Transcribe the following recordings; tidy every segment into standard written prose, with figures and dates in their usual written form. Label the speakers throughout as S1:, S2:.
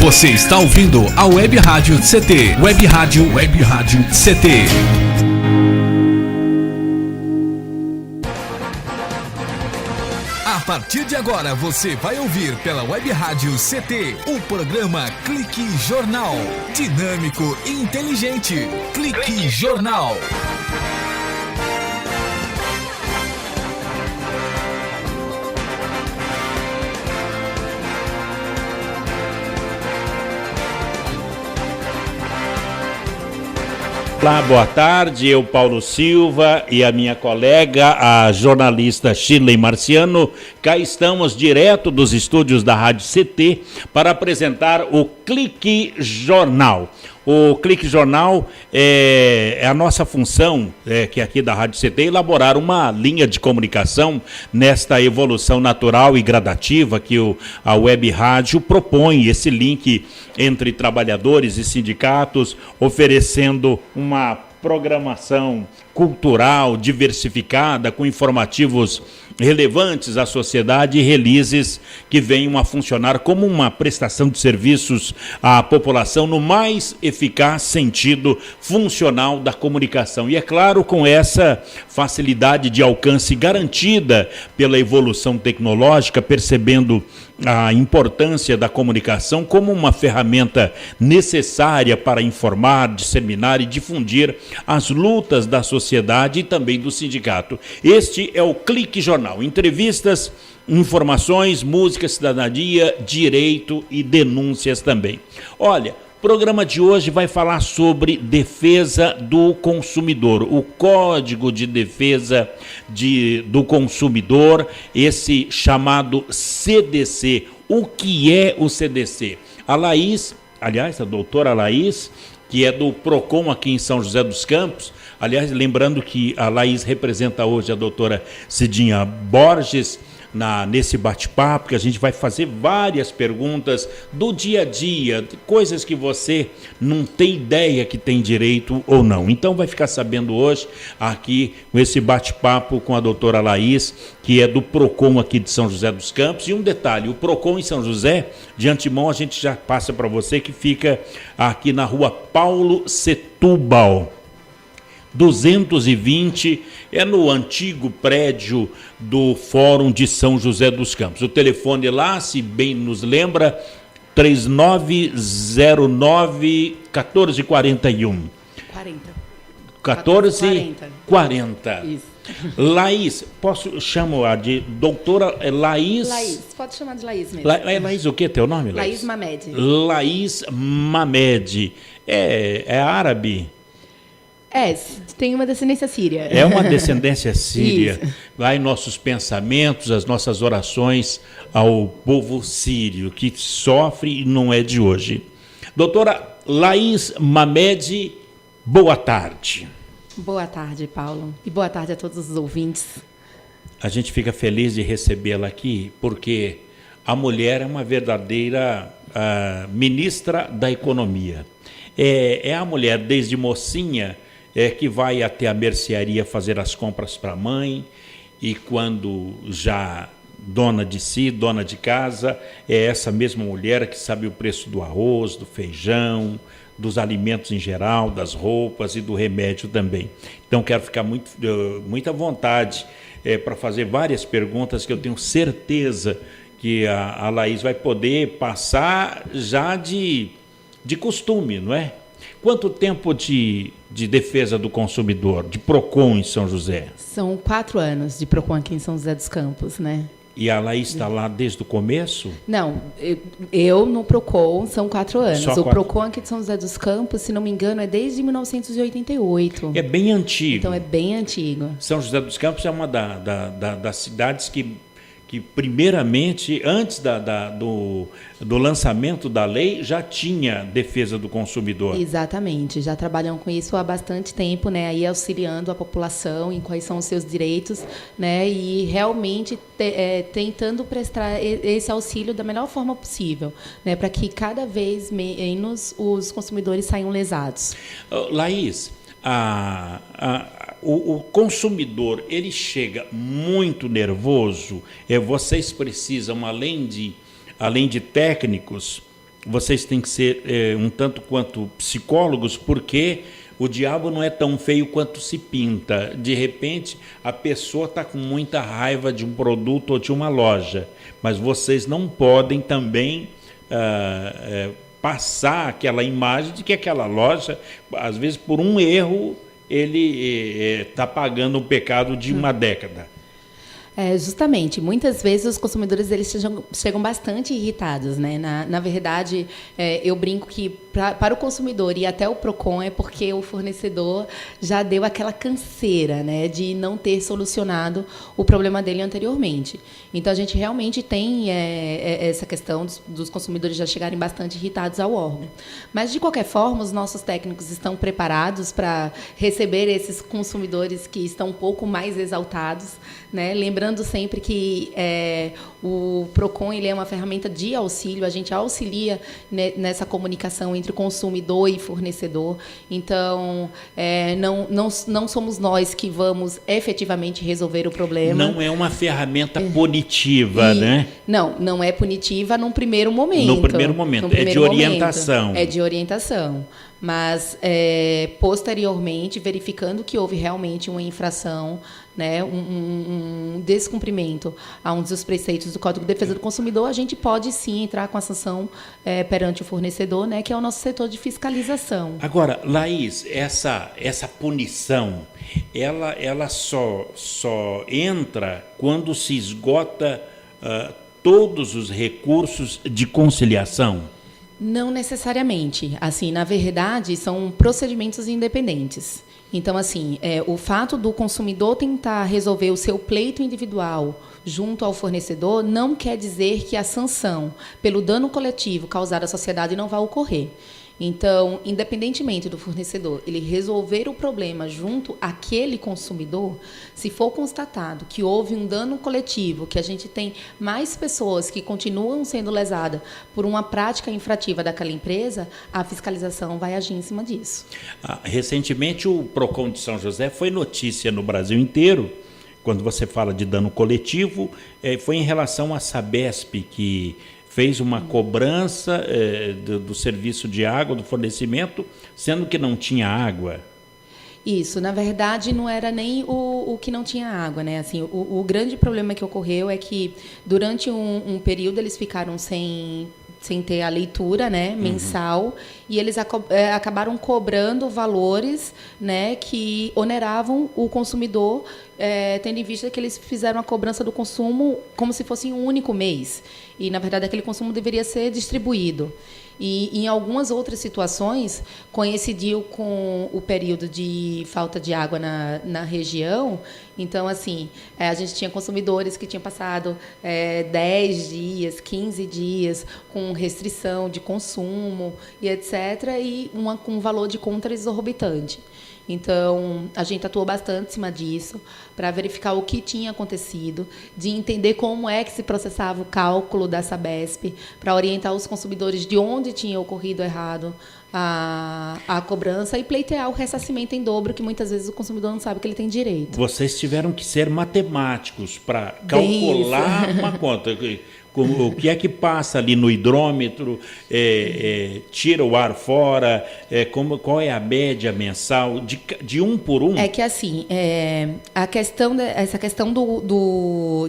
S1: Você está ouvindo a Web Rádio CT. Web Rádio CT. A partir de agora você vai ouvir pela Web Rádio CT o programa Clique Jornal. Dinâmico e inteligente. Clique Jornal.
S2: Olá, boa tarde, eu Paulo Silva e a minha colega, a jornalista Shirley Marciano, cá estamos direto dos estúdios da Rádio CT para apresentar o Clique Jornal. O Clique Jornal é a nossa função, que é aqui da Rádio CT, elaborar uma linha de comunicação nesta evolução natural e gradativa que a Web Rádio propõe, esse link entre trabalhadores e sindicatos, oferecendo uma programação cultural diversificada, com informativos relevantes à sociedade e releases que venham a funcionar como uma prestação de serviços à população no mais eficaz sentido funcional da comunicação. E é claro, com essa facilidade de alcance garantida pela evolução tecnológica, percebendo a importância da comunicação como uma ferramenta necessária para informar, disseminar e difundir as lutas da sociedade e também do sindicato. Este é o Clique Jornal. Entrevistas, informações, música, cidadania, direito e denúncias também. Olha, o programa de hoje vai falar sobre defesa do consumidor, o Código de Defesa do Consumidor, esse chamado CDC. O que é o CDC? A Laís, aliás, a doutora Laís, que é do PROCON aqui em São José dos Campos, aliás, lembrando que a Laís representa hoje a doutora Cidinha Borges, nesse bate-papo, que a gente vai fazer várias perguntas do dia a dia, coisas que você não tem ideia que tem direito ou não. Então vai ficar sabendo hoje aqui com esse bate-papo com a doutora Laís, que é do PROCON aqui de São José dos Campos. E um detalhe, o PROCON em São José, de antemão a gente já passa para você, que fica aqui na rua Paulo Setúbal 220, é no antigo prédio do Fórum de São José dos Campos. O telefone lá, se bem nos lembra, 3909-1441. 1440.
S3: Isso.
S2: Laís, posso chamar de doutora Laís?
S3: Laís, pode chamar de Laís mesmo.
S2: Laís o que é teu nome, Laís?
S3: Laís Mamed.
S2: Laís Mamed. É árabe?
S3: Tem uma descendência síria.
S2: É uma descendência síria.
S3: Isso.
S2: Vai nossos pensamentos, as nossas orações ao povo sírio, que sofre e não é de hoje. Doutora Laís Mamed, boa tarde.
S3: Boa tarde, Paulo. E boa tarde a todos os ouvintes.
S2: A gente fica feliz de recebê-la aqui, porque a mulher é uma verdadeira ministra da economia. É a mulher, desde mocinha, que vai até a mercearia fazer as compras para a mãe, e quando já dona de si, dona de casa, é essa mesma mulher que sabe o preço do arroz, do feijão, dos alimentos em geral, das roupas e do remédio também. Então quero ficar muito à vontade para fazer várias perguntas que eu tenho certeza que a Laís vai poder passar já de costume, não é? Quanto tempo de defesa do consumidor, de PROCON em São José?
S3: São 4 anos de PROCON aqui em São José dos Campos, né?
S2: E a Laís está lá desde o começo?
S3: Não, eu no PROCON são 4 anos.
S2: Só
S3: o
S2: 4.
S3: PROCON aqui de São José dos Campos, se não me engano, é desde 1988.
S2: É bem antigo.
S3: Então é bem antigo.
S2: São José dos Campos é uma das cidades que primeiramente, antes do lançamento da lei, já tinha defesa do consumidor.
S3: Exatamente, já trabalham com isso há bastante tempo, né, aí auxiliando a população em quais são os seus direitos, né, e realmente tentando prestar esse auxílio da melhor forma possível, né, para que cada vez menos os consumidores saiam lesados.
S2: Laís, o consumidor, ele chega muito nervoso, vocês precisam, além de técnicos, vocês têm que ser um tanto quanto psicólogos, porque o diabo não é tão feio quanto se pinta. De repente, a pessoa está com muita raiva de um produto ou de uma loja, mas vocês não podem também passar aquela imagem de que aquela loja, às vezes por um erro, ele está pagando um pecado de uma década.
S3: Justamente, muitas vezes os consumidores eles chegam bastante irritados, né? Na verdade, eu brinco que para o consumidor e até o PROCON é porque o fornecedor já deu aquela canseira, né, de não ter solucionado o problema dele anteriormente. Então, a gente realmente tem essa questão dos consumidores já chegarem bastante irritados ao órgão. Mas, de qualquer forma, os nossos técnicos estão preparados para receber esses consumidores que estão um pouco mais exaltados, né? Lembrando sempre que o PROCON ele é uma ferramenta de auxílio, a gente auxilia nessa comunicação entre consumidor e fornecedor. Então, não somos nós que vamos efetivamente resolver o problema.
S2: Não é uma ferramenta punitiva, né?
S3: Não é punitiva num primeiro momento.
S2: No primeiro momento, é de orientação.
S3: É de orientação. Mas, posteriormente, verificando que houve realmente uma infração, né, um descumprimento a um dos preceitos do Código de Defesa do Consumidor, a gente pode sim entrar com a sanção perante o fornecedor, né, que é o nosso setor de fiscalização.
S2: Agora, Laís, essa punição, ela só entra quando se esgota todos os recursos de conciliação?
S3: Não necessariamente. Assim, na verdade, são procedimentos independentes. Então, assim, o fato do consumidor tentar resolver o seu pleito individual junto ao fornecedor não quer dizer que a sanção pelo dano coletivo causado à sociedade não vai ocorrer. Então, independentemente do fornecedor ele resolver o problema junto àquele consumidor, se for constatado que houve um dano coletivo, que a gente tem mais pessoas que continuam sendo lesadas por uma prática infrativa daquela empresa, a fiscalização vai agir em cima disso.
S2: Recentemente, o PROCON de São José foi notícia no Brasil inteiro. Quando você fala de dano coletivo, foi em relação à Sabesp, que fez uma cobrança do serviço de água, do fornecimento, sendo que não tinha água.
S3: Isso, na verdade, não era nem o que não tinha água, né? Assim, o grande problema que ocorreu é que, durante um período, eles ficaram sem ter a leitura, né, mensal, e eles acabaram cobrando valores, né, que oneravam o consumidor, tendo em vista que eles fizeram a cobrança do consumo como se fosse um único mês. E, na verdade, aquele consumo deveria ser distribuído. E, em algumas outras situações, coincidiu com o período de falta de água na região. Então, assim, a gente tinha consumidores que tinham passado 10 dias, 15 dias com restrição de consumo e etc., e com um valor de conta exorbitante. Então, a gente atuou bastante em cima disso, para verificar o que tinha acontecido, de entender como é que se processava o cálculo da Sabesp, para orientar os consumidores de onde tinha ocorrido errado a cobrança e pleitear o ressarcimento em dobro, que muitas vezes o consumidor não sabe que ele tem direito.
S2: Vocês tiveram que ser matemáticos para calcular uma conta. O que é que passa ali no hidrômetro, tira o ar fora, qual é a média mensal, de um por um?
S3: É que, assim, essa questão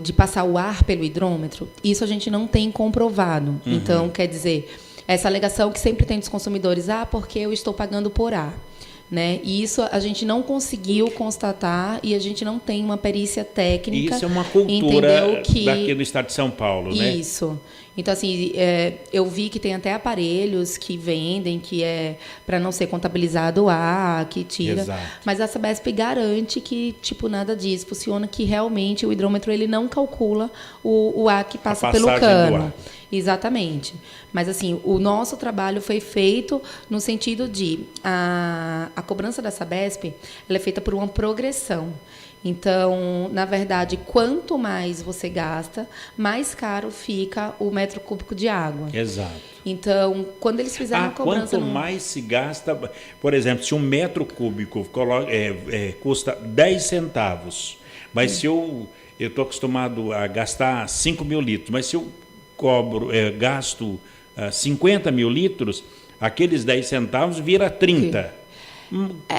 S3: de passar o ar pelo hidrômetro, isso a gente não tem comprovado. Então, quer dizer, essa alegação que sempre tem dos consumidores, porque eu estou pagando por ar. Né? E isso a gente não conseguiu constatar e a gente não tem uma perícia técnica.
S2: Isso é uma cultura daqui do estado de São Paulo, né?
S3: Isso. Então, assim, eu vi que tem até aparelhos que vendem, que é para não ser contabilizado o ar, que tira.
S2: Exato.
S3: Mas a Sabesp garante que, nada disso. Funciona que realmente o hidrômetro ele não calcula o ar que passa pelo cano. Exatamente. Mas, assim, o nosso trabalho foi feito no sentido de a cobrança da Sabesp ela é feita por uma progressão. Então, na verdade, quanto mais você gasta, mais caro fica o metro cúbico de água.
S2: Exato.
S3: Então, quando eles fizeram a cobrança...
S2: Quanto mais se gasta... Por exemplo, se um metro cúbico custa 10 centavos, mas se eu estou acostumado a gastar 5 mil litros, mas se eu gasto 50 mil litros, aqueles 10 centavos vira 30.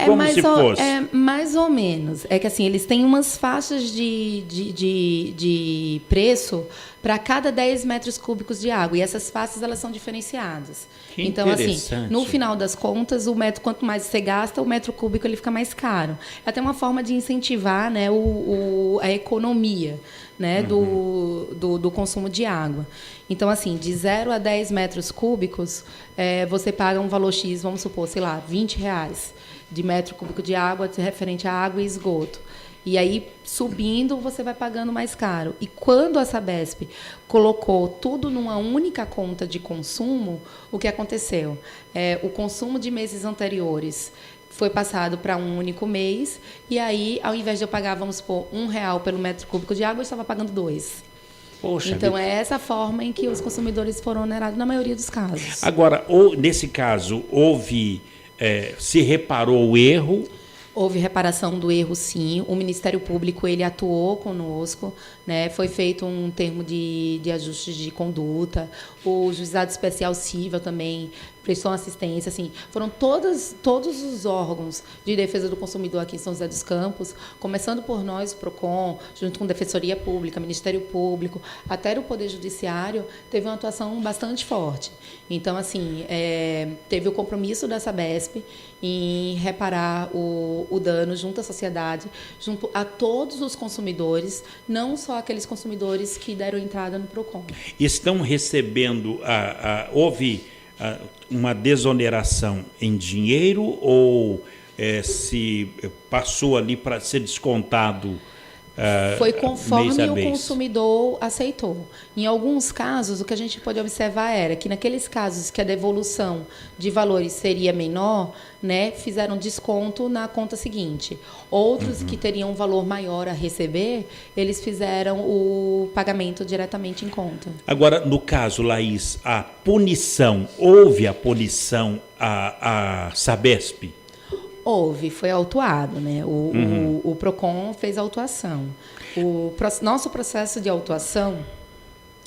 S3: Como se fosse. É mais ou menos. É que assim, eles têm umas faixas de preço para cada 10 metros cúbicos de água. E essas faixas, elas são diferenciadas.
S2: Que
S3: então, assim, no final das contas, quanto mais você gasta, o metro cúbico ele fica mais caro. É até uma forma de incentivar, né, a economia, né, do consumo de água. Então, assim, de 0 a 10 metros cúbicos, você paga um valor X, vamos supor, sei lá, R$20 de metro cúbico de água referente a água e esgoto. E aí, subindo, você vai pagando mais caro. E quando a Sabesp colocou tudo numa única conta de consumo, o que aconteceu? O consumo de meses anteriores foi passado para um único mês, e aí, ao invés de eu pagar, vamos supor, R$1 pelo metro cúbico de água, eu estava pagando 2.
S2: Poxa,
S3: então, é essa forma em que os consumidores foram onerados na maioria dos casos.
S2: Agora, nesse caso, se reparou o erro?
S3: Houve reparação do erro, sim. O Ministério Público ele atuou conosco, né? Foi feito um termo de ajuste de conduta. O Juizado Especial Cível também prestou assistência. Assim, foram todos os órgãos de defesa do consumidor aqui em São José dos Campos, começando por nós, o PROCON, junto com a Defensoria Pública, Ministério Público, até o Poder Judiciário, teve uma atuação bastante forte. Então, assim, teve o compromisso da Sabesp em reparar o dano junto à sociedade, junto a todos os consumidores, não só aqueles consumidores que deram entrada no PROCON.
S2: Estão recebendo, houve uma desoneração em dinheiro ou se passou ali para ser descontado?
S3: Foi conforme o consumidor aceitou. Em alguns casos, o que a gente pode observar era que, naqueles casos que a devolução de valores seria menor, né, fizeram desconto na conta seguinte. Outros que teriam um valor maior a receber, eles fizeram o pagamento diretamente em conta.
S2: Agora, no caso, Laís, houve a punição à Sabesp?
S3: Houve, foi autuado, né? O PROCON fez a autuação. Nosso processo de autuação,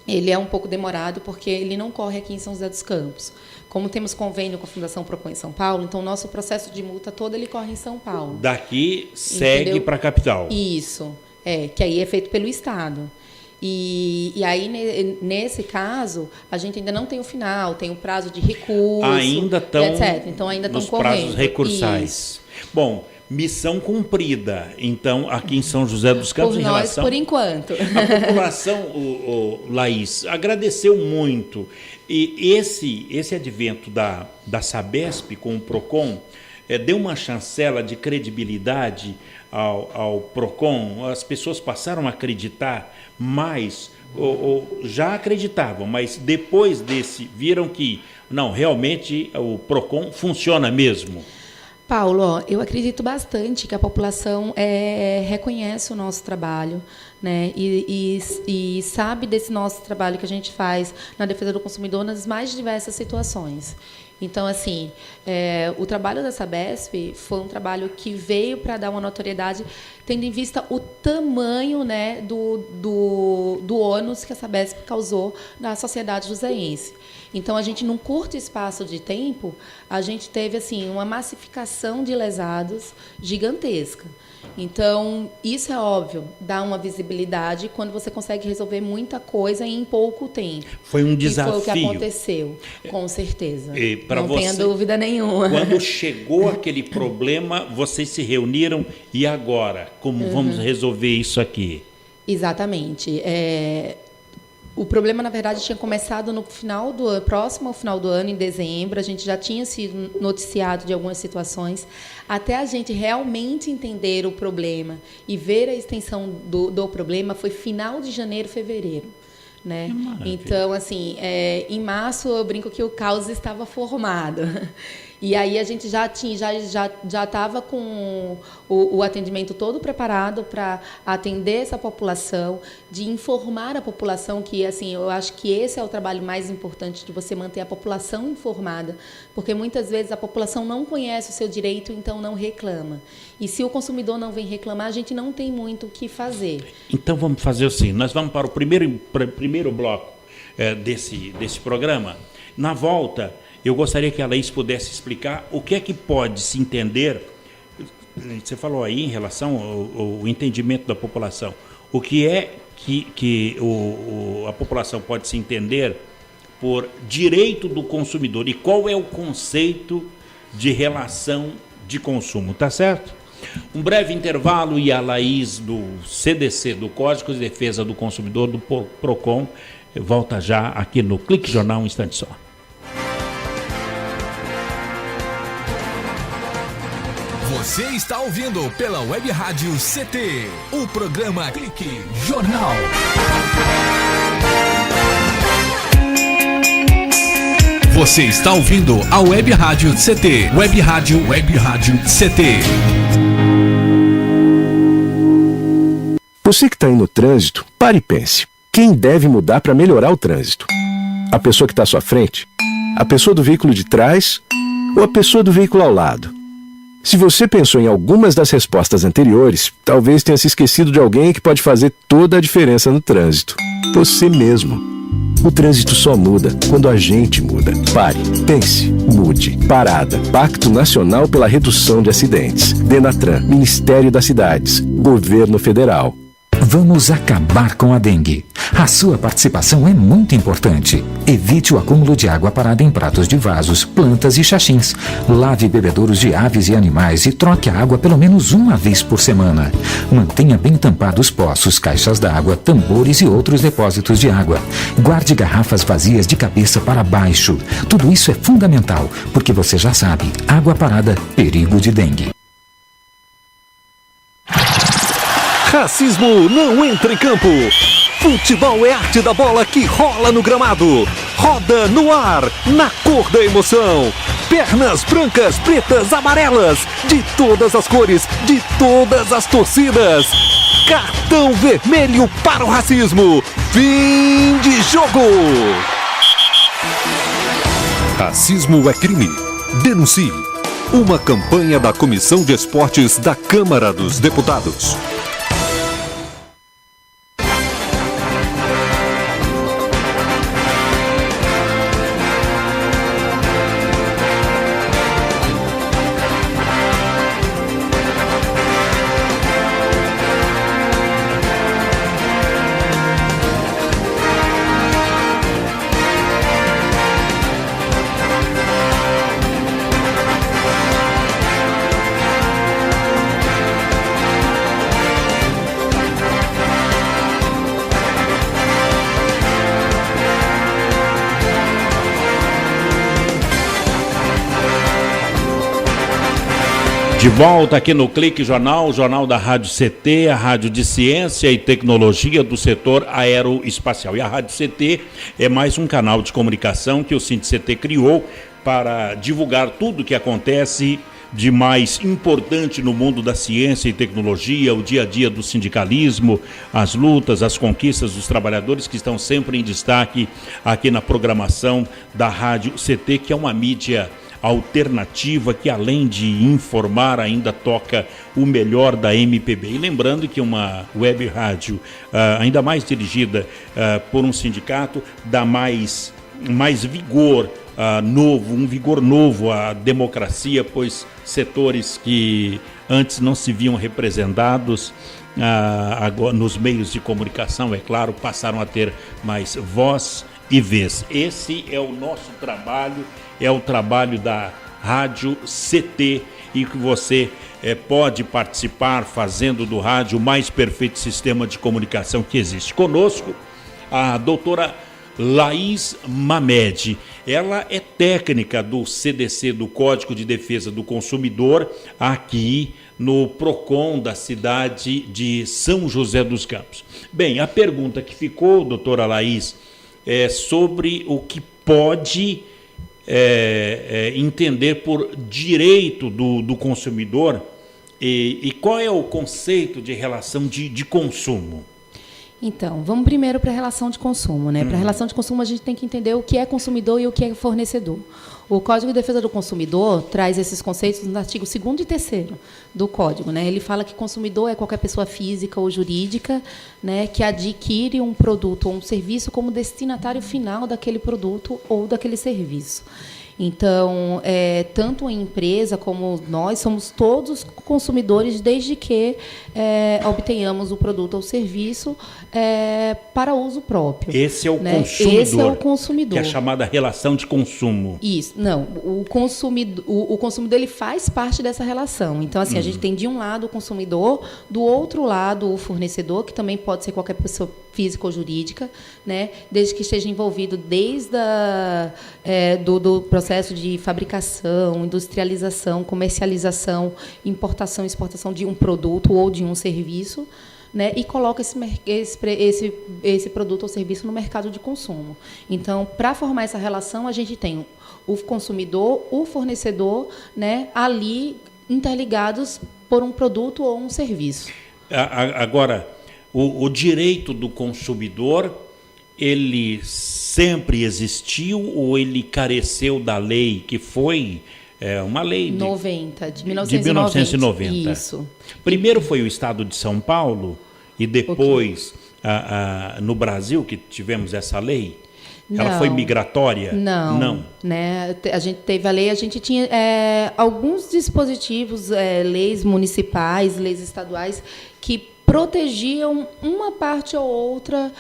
S3: ele é um pouco demorado porque ele não corre aqui em São José dos Campos. Como temos convênio com a Fundação PROCON em São Paulo, então o nosso processo de multa todo ele corre em São Paulo.
S2: Daqui segue para a capital.
S3: Isso, que aí é feito pelo Estado. E aí, nesse caso, a gente ainda não tem o final, tem o prazo de recurso,
S2: ainda estão,
S3: etc. Então, ainda estão correndo.
S2: Prazos recursais. Isso. Bom, missão cumprida, então, aqui em São José dos Campos.
S3: Por nós, por enquanto.
S2: A população, Laís, agradeceu muito. E esse advento da Sabesp com o PROCON deu uma chancela de credibilidade ao PROCON. As pessoas passaram a acreditar mais, já acreditavam, mas depois viram que, não, realmente o PROCON funciona mesmo.
S3: Paulo, eu acredito bastante que a população reconhece o nosso trabalho, né, e sabe desse nosso trabalho que a gente faz na defesa do consumidor nas mais diversas situações. Então, assim, o trabalho da Sabesp foi um trabalho que veio para dar uma notoriedade, tendo em vista o tamanho, né, do ônus que a Sabesp causou na sociedade joseense. Então, a gente, num curto espaço de tempo, a gente teve assim uma massificação de lesados gigantesca. Então, isso é óbvio, dá uma visibilidade quando você consegue resolver muita coisa em pouco tempo.
S2: Foi um desafio.
S3: E foi o que aconteceu, com certeza.
S2: Não
S3: tenha dúvida nenhuma.
S2: Quando chegou aquele problema, vocês se reuniram e agora? Como vamos resolver isso aqui?
S3: Exatamente. O problema, na verdade, tinha começado no final do ano, próximo ao final do ano, em dezembro. A gente já tinha sido noticiado de algumas situações. Até a gente realmente entender o problema e ver a extensão do problema foi final de janeiro, fevereiro. Né? Então, assim, em março eu brinco que o caos estava formado. E aí a gente já estava com o atendimento todo preparado para atender essa população, de informar a população que, assim, eu acho que esse é o trabalho mais importante, de você manter a população informada, porque muitas vezes a população não conhece o seu direito, então não reclama. E se o consumidor não vem reclamar, a gente não tem muito o que fazer.
S2: Então vamos fazer assim, nós vamos para o primeiro bloco desse programa. Na volta, eu gostaria que a Laís pudesse explicar o que é que pode se entender. Você falou aí em relação ao entendimento da população. O que é que a população pode se entender por direito do consumidor e qual é o conceito de relação de consumo, tá certo? Um breve intervalo e a Laís do CDC, do Código de Defesa do Consumidor, do PROCON, volta já aqui no Clique Jornal, um instante só.
S1: Você está ouvindo pela Web Rádio CT, o programa Clique Jornal. Você está ouvindo a Web Rádio CT, Web Rádio CT.
S4: Você que está aí no trânsito, pare e pense. Quem deve mudar para melhorar o trânsito? A pessoa que está à sua frente? A pessoa do veículo de trás? Ou a pessoa do veículo ao lado? Se você pensou em algumas das respostas anteriores, talvez tenha se esquecido de alguém que pode fazer toda a diferença no trânsito. Você mesmo. O trânsito só muda quando a gente muda. Pare, pense, mude. Parada. Pacto Nacional pela Redução de Acidentes. Denatran, Ministério das Cidades, Governo Federal.
S5: Vamos acabar com a dengue. A sua participação é muito importante. Evite o acúmulo de água parada em pratos de vasos, plantas e xaxins. Lave bebedouros de aves e animais e troque a água pelo menos uma vez por semana. Mantenha bem tampados poços, caixas d'água, tambores e outros depósitos de água. Guarde garrafas vazias de cabeça para baixo. Tudo isso é fundamental, porque você já sabe, água parada, perigo de dengue.
S6: Racismo não entra em campo. Futebol é arte da bola que rola no gramado. Roda no ar, na cor da emoção. Pernas brancas, pretas, amarelas. De todas as cores, de todas as torcidas. Cartão vermelho para o racismo. Fim de jogo. Racismo é crime. Denuncie. Uma campanha da Comissão de Esportes da Câmara dos Deputados.
S2: De volta aqui no Clique Jornal, o jornal da Rádio CT, a rádio de ciência e tecnologia do setor aeroespacial. E a Rádio CT é mais um canal de comunicação que o SINDICT criou para divulgar tudo o que acontece de mais importante no mundo da ciência e tecnologia, o dia a dia do sindicalismo, as lutas, as conquistas dos trabalhadores que estão sempre em destaque aqui na programação da Rádio CT, que é uma mídia alternativa que, além de informar, ainda toca o melhor da MPB. E lembrando que uma web rádio ainda mais dirigida por um sindicato dá mais vigor um vigor novo à democracia, pois setores que antes não se viam representados agora, nos meios de comunicação, é claro, passaram a ter mais voz e vez. Esse é o nosso trabalho, é o trabalho da Rádio CT, e que você pode participar fazendo do rádio o mais perfeito sistema de comunicação que existe. Conosco, a doutora Laís Mamed. Ela é técnica do CDC, do Código de Defesa do Consumidor, aqui no PROCON da cidade de São José dos Campos. Bem, a pergunta que ficou, doutora Laís, é sobre o que pode entender por direito do consumidor e qual é o conceito de relação de consumo.
S3: Então, vamos primeiro para a relação de consumo, né? Para a relação de consumo, a gente tem que entender o que é consumidor e o que é fornecedor. O Código de Defesa do Consumidor traz esses conceitos no artigo 2º e 3º do Código, né? Ele fala que consumidor é qualquer pessoa física ou jurídica, né, que adquire um produto ou um serviço como destinatário final daquele produto ou daquele serviço. Então, tanto a empresa como nós somos todos consumidores desde que obtenhamos o produto ou serviço para uso próprio.
S2: Esse é o
S3: né?
S2: consumidor.
S3: Esse é o consumidor.
S2: Que é a chamada relação de consumo.
S3: Isso. Não, o consumidor ele faz parte dessa relação. Então, assim, a gente tem de um lado o consumidor, do outro lado o fornecedor, que também pode ser qualquer pessoa física ou jurídica, né, desde que esteja envolvido desde do processo de fabricação, industrialização, comercialização, importação e exportação de um produto ou de um serviço, né, e coloca esse produto ou serviço no mercado de consumo. Então, para formar essa relação, a gente tem o consumidor, o fornecedor, né, ali interligados por um produto ou um serviço.
S2: Agora, o direito do consumidor, ele sempre existiu ou ele careceu da lei, que foi uma lei
S3: de 1990.
S2: 1990.
S3: Isso.
S2: Primeiro foi o Estado de São Paulo e depois no Brasil que tivemos essa lei? Ela foi migratória?
S3: Não. Né? A gente teve a lei, a gente tinha alguns dispositivos, leis municipais, leis estaduais, que protegiam uma parte ou outra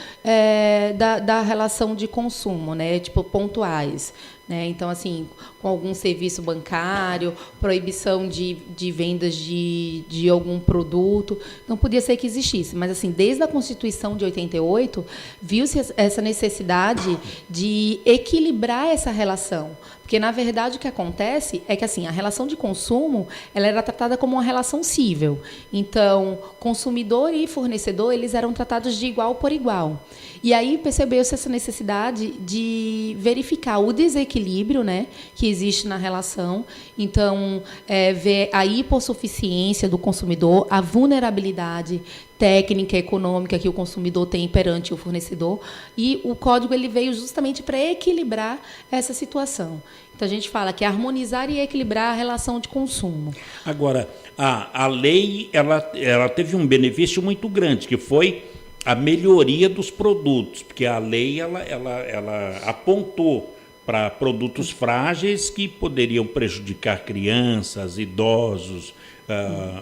S3: da relação de consumo, né? Tipo, pontuais. Né? Então, assim, com algum serviço bancário, proibição de vendas de algum produto, não podia ser que existisse. Mas, assim, desde a Constituição de 88, viu-se essa necessidade de equilibrar essa relação. Porque, na verdade, o que acontece é que, assim, a relação de consumo ela era tratada como uma relação cível. Então, consumidor e fornecedor eles eram tratados de igual por igual. E aí percebeu-se essa necessidade de verificar o desequilíbrio, né, que existe na relação. Então, ver a hipossuficiência do consumidor, a vulnerabilidade técnica, econômica que o consumidor tem perante o fornecedor. E o código ele veio justamente para equilibrar essa situação. Então, a gente fala que é harmonizar e equilibrar a relação de consumo.
S2: Agora, a lei ela teve um benefício muito grande, que foi a melhoria dos produtos, porque a lei ela apontou para produtos frágeis que poderiam prejudicar crianças, idosos,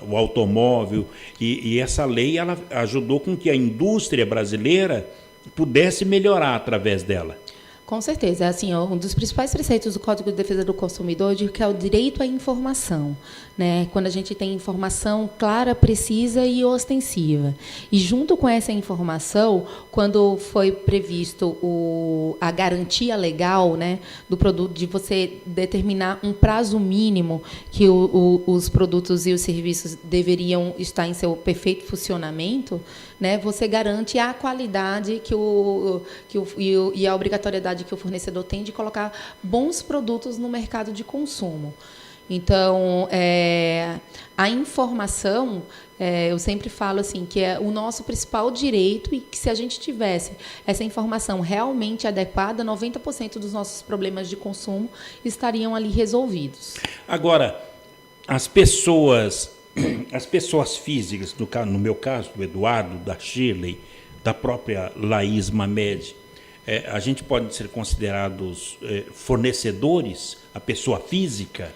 S2: o automóvel, e essa lei ela ajudou com que a indústria brasileira pudesse melhorar através dela.
S3: Com certeza. Assim, um dos principais preceitos do Código de Defesa do Consumidor é que é o direito à informação. Né? Quando a gente tem informação clara, precisa e ostensiva. E, junto com essa informação, quando foi previsto a garantia legal, né, do produto, de você determinar um prazo mínimo que os produtos e os serviços deveriam estar em seu perfeito funcionamento, né, você garante a qualidade e a obrigatoriedade que o fornecedor tem de colocar bons produtos no mercado de consumo. Então, a informação, eu sempre falo assim, que é o nosso principal direito e que, se a gente tivesse essa informação realmente adequada, 90% dos nossos problemas de consumo estariam ali resolvidos.
S2: Agora, as pessoas físicas, no meu caso, do Eduardo, da Shirley, da própria Laís Mamed, a gente pode ser considerados fornecedores, a pessoa física?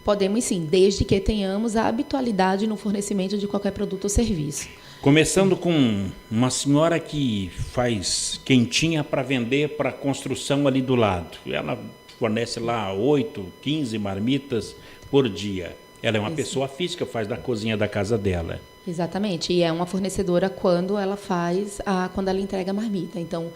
S3: Podemos sim, desde que tenhamos a habitualidade no fornecimento de qualquer produto ou serviço.
S2: Começando com uma senhora que faz quentinha para vender para construção ali do lado. Ela fornece lá 8, 15 marmitas por dia. Ela é uma pessoa física, faz da cozinha da casa dela.
S3: Exatamente, e é uma fornecedora quando ela entrega a marmita. Então,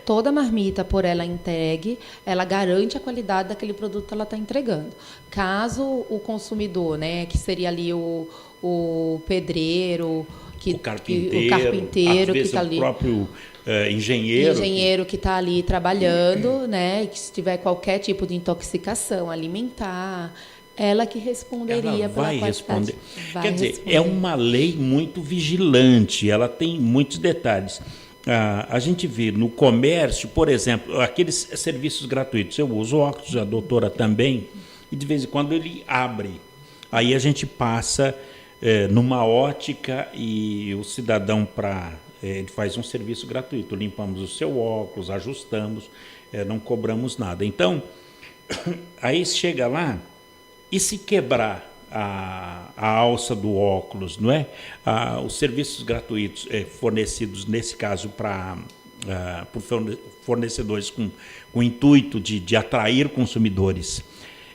S3: toda marmita por ela entregue, ela garante a qualidade daquele produto que ela está entregando. Caso o consumidor, né, que seria ali o pedreiro, o carpinteiro que está ali,
S2: o próprio engenheiro
S3: que está ali trabalhando, né, que se tiver qualquer tipo de intoxicação alimentar, Ela que responderia
S2: ela vai
S3: pela
S2: responder.
S3: Vai
S2: Quer dizer,
S3: responder.
S2: é uma lei muito vigilante, ela tem muitos detalhes. A gente vê no comércio, por exemplo, aqueles serviços gratuitos. Eu uso óculos, a doutora também, e de vez em quando ele abre. Aí a gente passa numa ótica e o cidadão ele faz um serviço gratuito. Limpamos o seu óculos, ajustamos, não cobramos nada. Então, aí chega lá, e se quebrar a alça do óculos, não é? Os serviços gratuitos fornecidos, nesse caso, por fornecedores com o intuito de atrair consumidores,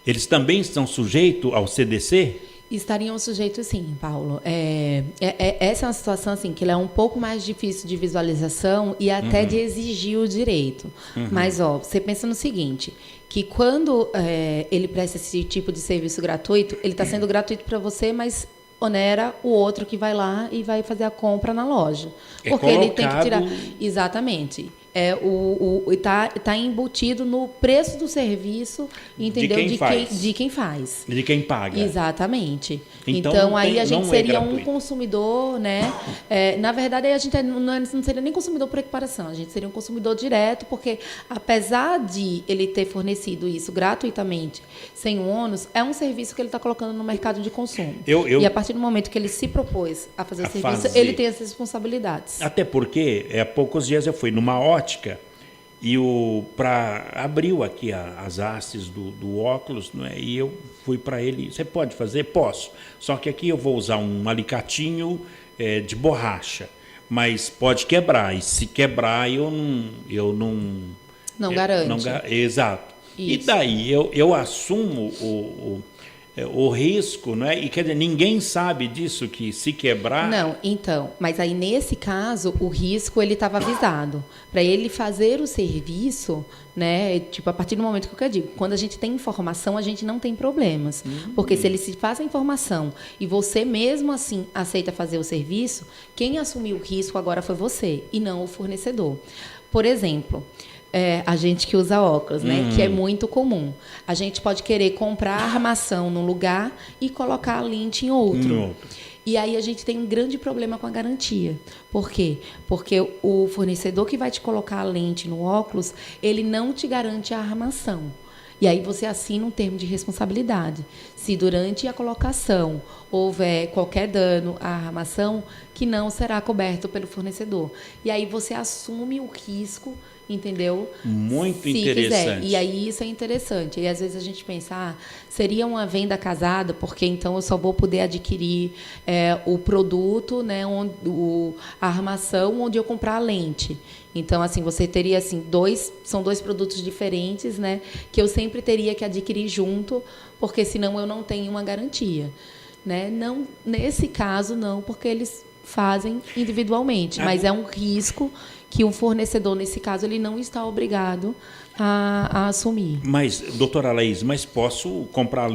S2: eles também estão sujeitos ao CDC?
S3: Estariam sujeitos, sim, Paulo. Essa é uma situação assim, que ela é um pouco mais difícil de visualização e até de exigir o direito. Mas, você pensa no seguinte, que quando ele presta esse tipo de serviço gratuito, ele está sendo gratuito para você, mas onera o outro que vai lá e vai fazer a compra na loja. Porque ele tem que tirar... Exatamente. Está embutido no preço do serviço, entendeu? De quem faz.
S2: De quem paga.
S3: Exatamente.
S2: Então
S3: aí a gente seria um
S2: gratuito.
S3: consumidor, né? Na verdade, aí a gente não seria nem consumidor por equiparação, a gente seria um consumidor direto, porque apesar de ele ter fornecido isso gratuitamente, sem o ônus, é um serviço que ele está colocando no mercado de consumo. E a partir do momento que ele se propôs a fazer o serviço, ele tem as responsabilidades.
S2: Até porque, há poucos dias eu fui numa ótica e abriu aqui as hastes do óculos, não é? E eu fui para ele, você pode fazer? Posso. Só que aqui eu vou usar um alicatinho de borracha, mas pode quebrar. E se quebrar, eu não
S3: garante.
S2: Exato.
S3: Isso.
S2: E daí eu assumo o risco, não é? E quer dizer, ninguém sabe disso, que se quebrar...
S3: Não, então, mas aí nesse caso, o risco ele estava avisado. Para ele fazer o serviço, né? Tipo, a partir do momento que eu digo, quando a gente tem informação, a gente não tem problemas. Porque se ele se faz a informação e você mesmo assim aceita fazer o serviço, quem assumiu o risco agora foi você e não o fornecedor. Por exemplo... a gente que usa óculos, né? Que é muito comum. A gente pode querer comprar a armação num lugar e colocar a lente em outro. E aí a gente tem um grande problema com a garantia. Por quê? Porque o fornecedor que vai te colocar a lente no óculos, ele não te garante a armação. E aí você assina um termo de responsabilidade. Se durante a colocação houver qualquer dano à armação, que não será coberto pelo fornecedor. E aí você assume o risco, entendeu?
S2: Muito
S3: Se
S2: interessante.
S3: quiser. E aí isso é interessante. E às vezes a gente pensa, seria uma venda casada, porque então eu só vou poder adquirir o produto, né, a armação onde eu comprar a lente. Então, assim, você teria assim, são dois produtos diferentes, né, que eu sempre teria que adquirir junto, porque senão eu não tenho uma garantia. Né? Não, nesse caso, não, porque eles fazem individualmente, mas é um risco que o fornecedor, nesse caso, ele não está obrigado a assumir.
S2: Mas, doutora Laís, posso comprar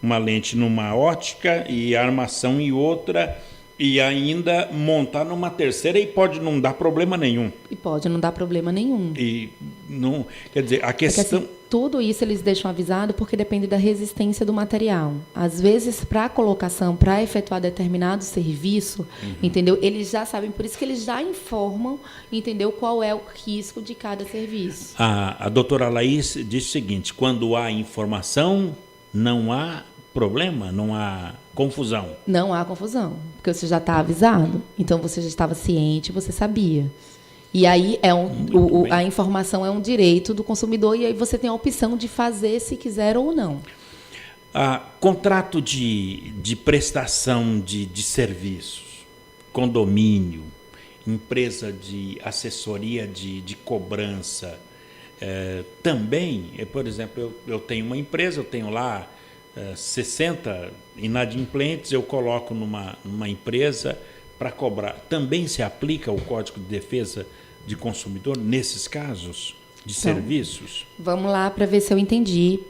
S2: uma lente numa ótica e a armação em outra e ainda montar numa terceira e pode não dar problema nenhum?
S3: E pode não dar problema nenhum.
S2: E não, quer dizer, a questão...
S3: Assim, tudo isso eles deixam avisado porque depende da resistência do material. Às vezes, para a colocação, para efetuar determinado serviço, entendeu? Eles já sabem, por isso que eles já informam, entendeu? Qual é o risco de cada serviço.
S2: A doutora Laís disse o seguinte, quando há informação, não há problema, não há confusão.
S3: Não há confusão, porque você já está avisado. Então, você já estava ciente, você sabia. E aí a informação é um direito do consumidor e aí você tem a opção de fazer se quiser ou não.
S2: Contrato de prestação de serviços, condomínio, empresa de assessoria de cobrança, também, por exemplo, eu tenho uma empresa, eu tenho lá 60 inadimplentes, eu coloco numa empresa para cobrar. Também se aplica o Código de Defesa de Consumidor nesses casos de serviços?
S3: Vamos lá para ver se eu entendi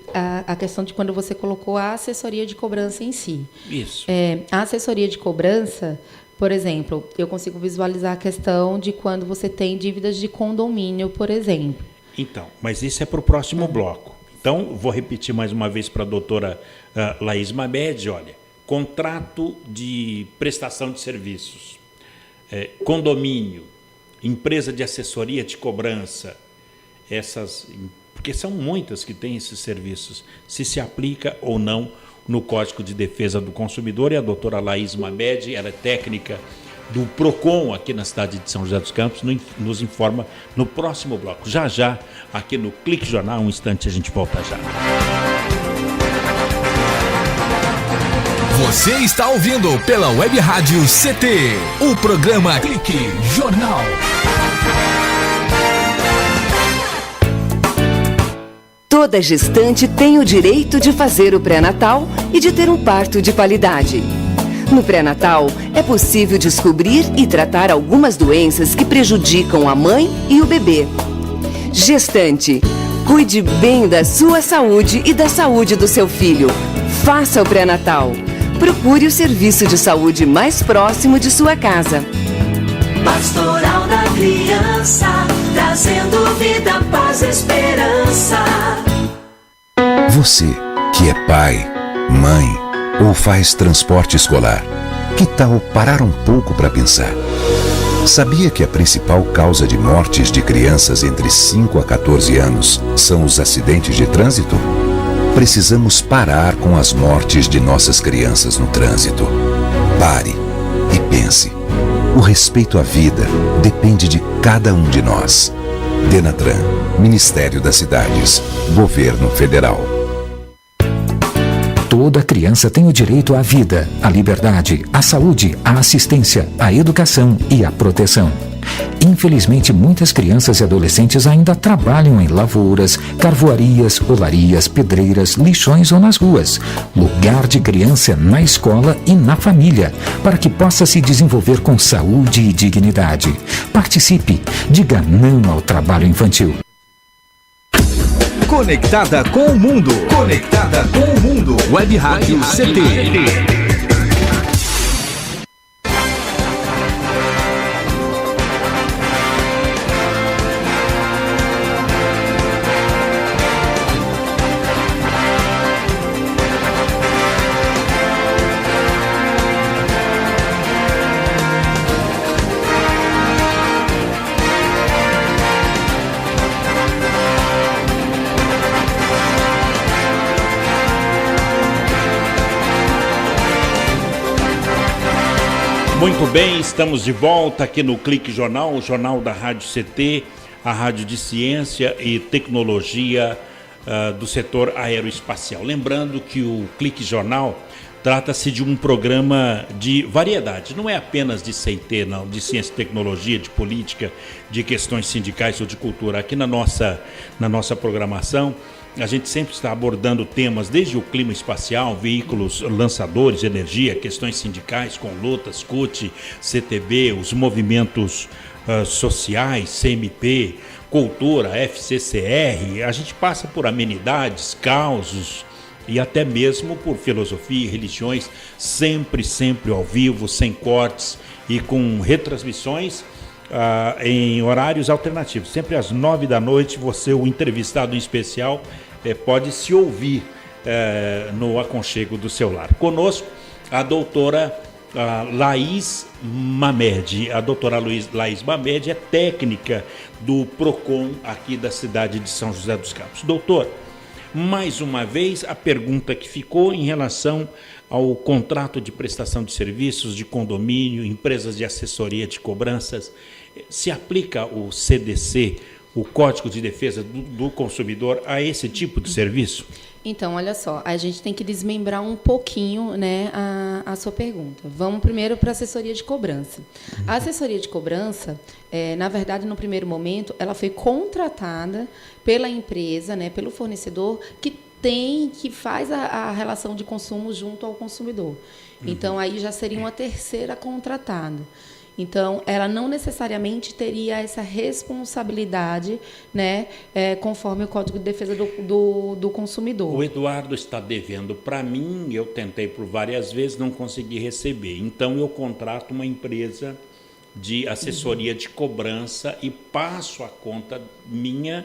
S3: a questão de quando você colocou a assessoria de cobrança em si.
S2: Isso.
S3: A assessoria de cobrança, por exemplo, eu consigo visualizar a questão de quando você tem dívidas de condomínio, por exemplo.
S2: Então, mas isso é para o próximo bloco. Então, vou repetir mais uma vez para a doutora Laís Mamed, olha, contrato de prestação de serviços, condomínio, empresa de assessoria de cobrança, porque são muitas que têm esses serviços, se aplica ou não no Código de Defesa do Consumidor. E a doutora Laís Mamed, ela é técnica do PROCON aqui na cidade de São José dos Campos, nos informa no próximo bloco. Já, aqui no Clique Jornal, um instante, a gente volta já.
S1: Você está ouvindo pela Web Rádio CT, o programa Clique Jornal.
S7: Toda gestante tem o direito de fazer o pré-natal e de ter um parto de qualidade. No pré-natal, é possível descobrir e tratar algumas doenças que prejudicam a mãe e o bebê. Gestante, cuide bem da sua saúde e da saúde do seu filho. Faça o pré-natal. Procure o serviço de saúde mais próximo de sua casa.
S8: Pastoral da Criança, trazendo vida, paz e esperança.
S9: Você que é pai, mãe ou faz transporte escolar, que tal parar um pouco para pensar? Sabia que a principal causa de mortes de crianças entre 5 a 14 anos são os acidentes de trânsito? Precisamos parar com as mortes de nossas crianças no trânsito. Pare e pense. O respeito à vida depende de cada um de nós. Denatran, Ministério das Cidades, Governo Federal.
S5: Toda criança tem o direito à vida, à liberdade, à saúde, à assistência, à educação e à proteção. Infelizmente, muitas crianças e adolescentes ainda trabalham em lavouras, carvoarias, olarias, pedreiras, lixões ou nas ruas. Lugar de criança é na escola e na família, para que possa se desenvolver com saúde e dignidade. Participe, diga não ao trabalho infantil.
S1: Conectada com o mundo. Conectada com o mundo. Web Rádio CT.
S2: Muito bem, estamos de volta aqui no Clique Jornal, o jornal da Rádio CT, a rádio de ciência e tecnologia do setor aeroespacial. Lembrando que o Clique Jornal trata-se de um programa de variedade, não é apenas de CT, não, de ciência e tecnologia, de política, de questões sindicais ou de cultura. Aqui na nossa programação, a gente sempre está abordando temas desde o clima espacial, veículos lançadores, energia, questões sindicais com lutas, CUT, CTB, os movimentos sociais, CMP, cultura, FCCR. A gente passa por amenidades, causos e até mesmo por filosofia e religiões, sempre ao vivo, sem cortes e com retransmissões em horários alternativos. Sempre às 9 da noite, você, o entrevistado em especial, pode se ouvir no aconchego do seu lar. Conosco, a doutora Laís Mamed. A doutora Laís Mamed é técnica do PROCON aqui da cidade de São José dos Campos. Doutor, mais uma vez, a pergunta que ficou em relação ao contrato de prestação de serviços, de condomínio, empresas de assessoria de cobranças, se aplica o CDC, o Código de Defesa do Consumidor, a esse tipo de serviço?
S3: Então, olha só, a gente tem que desmembrar um pouquinho, né, a sua pergunta. Vamos primeiro para a assessoria de cobrança. A assessoria de cobrança, na verdade, no primeiro momento, ela foi contratada pela empresa, né, pelo fornecedor, que faz a relação de consumo junto ao consumidor. Então, aí já seria uma terceira contratada. Então, ela não necessariamente teria essa responsabilidade, né, conforme o Código de Defesa do Consumidor.
S2: O Eduardo está devendo para mim, eu tentei por várias vezes, não consegui receber. Então, eu contrato uma empresa de assessoria de cobrança e passo a conta minha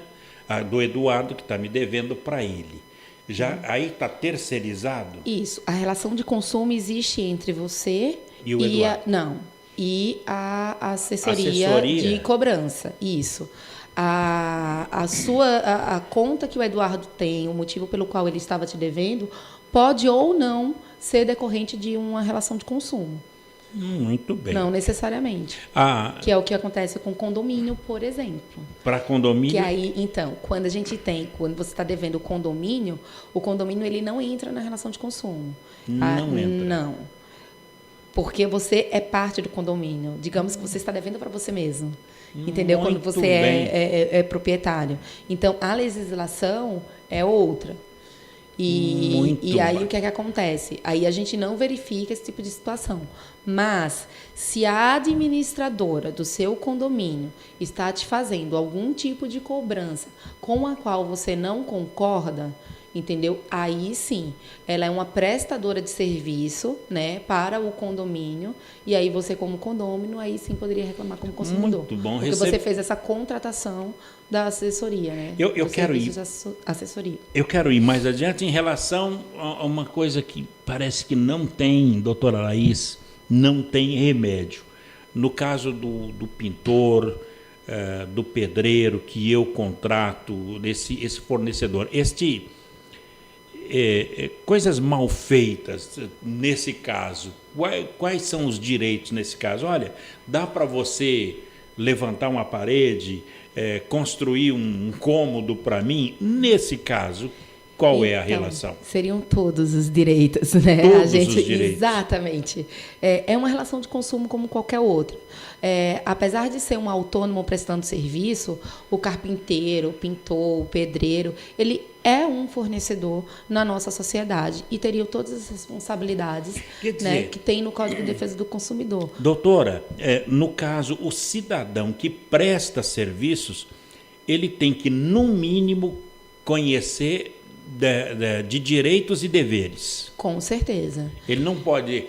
S2: a do Eduardo, que está me devendo para ele. Já aí está terceirizado?
S3: Isso. A relação de consumo existe entre você
S2: e o Eduardo.
S3: E a assessoria de cobrança. Isso. A conta que o Eduardo tem, o motivo pelo qual ele estava te devendo, pode ou não ser decorrente de uma relação de consumo.
S2: Muito bem.
S3: Não necessariamente. Que é o que acontece com condomínio, por exemplo.
S2: Para condomínio?
S3: Que aí, então, quando você está devendo o condomínio ele não entra na relação de consumo.
S2: Não entra?
S3: Não. Porque você é parte do condomínio. Digamos que você está devendo para você mesmo. Entendeu?
S2: Muito
S3: quando você é proprietário. Então, a legislação é outra. E aí o que é que acontece? Aí a gente não verifica esse tipo de situação. Mas se a administradora do seu condomínio está te fazendo algum tipo de cobrança com a qual você não concorda, entendeu? Aí sim, ela é uma prestadora de serviço, né, para o condomínio, e aí você como condômino, aí sim poderia reclamar como consumidor.
S2: Muito bom.
S3: Porque você fez essa contratação da assessoria, né?
S2: Eu quero ir.
S3: Assessoria.
S2: Eu quero ir mais adiante em relação a uma coisa que parece que não tem, doutora Laís, não tem remédio. No caso do pintor, do pedreiro que eu contrato, esse fornecedor, coisas mal feitas nesse caso, quais são os direitos nesse caso? Olha, dá para você levantar uma parede, construir um cômodo para mim? Nesse caso, qual é a relação?
S3: Seriam todos os direitos, né?
S2: Todos os direitos.
S3: Exatamente. É uma relação de consumo como qualquer outra. Apesar de ser um autônomo prestando serviço, o carpinteiro, o pintor, o pedreiro, ele é um fornecedor na nossa sociedade e teria todas as responsabilidades, né, que tem no Código de Defesa do Consumidor.
S2: Doutora, no caso, o cidadão que presta serviços, ele tem que, no mínimo, conhecer de direitos e deveres.
S3: Com certeza.
S2: Ele não pode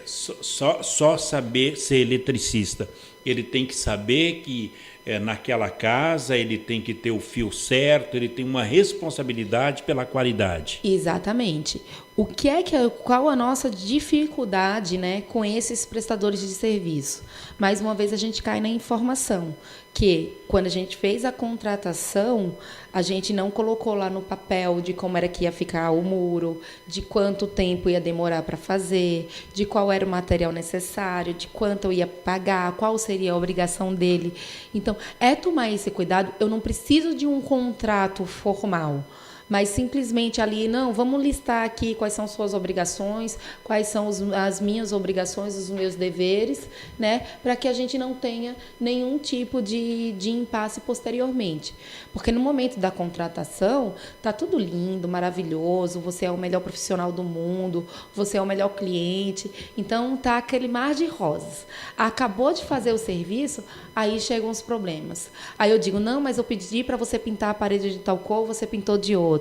S2: só saber ser eletricista. Ele tem que saber que naquela casa ele tem que ter o fio certo, ele tem uma responsabilidade pela qualidade.
S3: Exatamente. Qual a nossa dificuldade, né, com esses prestadores de serviço? Mais uma vez a gente cai na informação, que quando a gente fez a contratação, a gente não colocou lá no papel de como era que ia ficar o muro, de quanto tempo ia demorar para fazer, de qual era o material necessário, de quanto eu ia pagar, qual seria a obrigação dele. Então, tomar esse cuidado. Eu não preciso de um contrato formal, mas simplesmente ali, vamos listar aqui quais são suas obrigações, quais são as minhas obrigações, os meus deveres, né, para que a gente não tenha nenhum tipo de impasse posteriormente. Porque no momento da contratação, tá tudo lindo, maravilhoso, você é o melhor profissional do mundo, você é o melhor cliente, então tá aquele mar de rosas. Acabou de fazer o serviço, aí chegam os problemas. Aí eu digo, não, mas eu pedi para você pintar a parede de tal cor, você pintou de outra.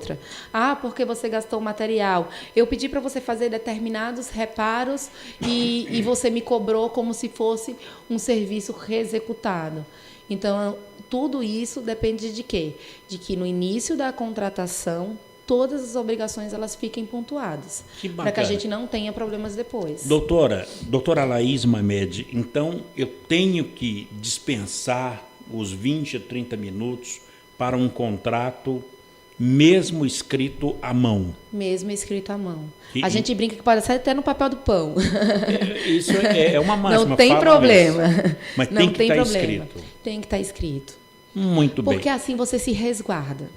S3: Porque você gastou material. Eu pedi para você fazer determinados reparos e você me cobrou como se fosse um serviço reexecutado. Então, tudo isso depende de quê? De que no início da contratação, todas as obrigações elas fiquem pontuadas. Para que a gente não tenha problemas depois.
S2: Doutora Laís Mamed, então eu tenho que dispensar os 20 a 30 minutos para um contrato mesmo escrito à mão?
S3: Mesmo escrito à mão. A gente brinca que pode ser até no papel do pão.
S2: Isso é uma máxima.
S3: Não tem problema.
S2: Mas tem que estar escrito.
S3: Tem que estar escrito.
S2: Muito bem.
S3: Porque assim você se resguarda.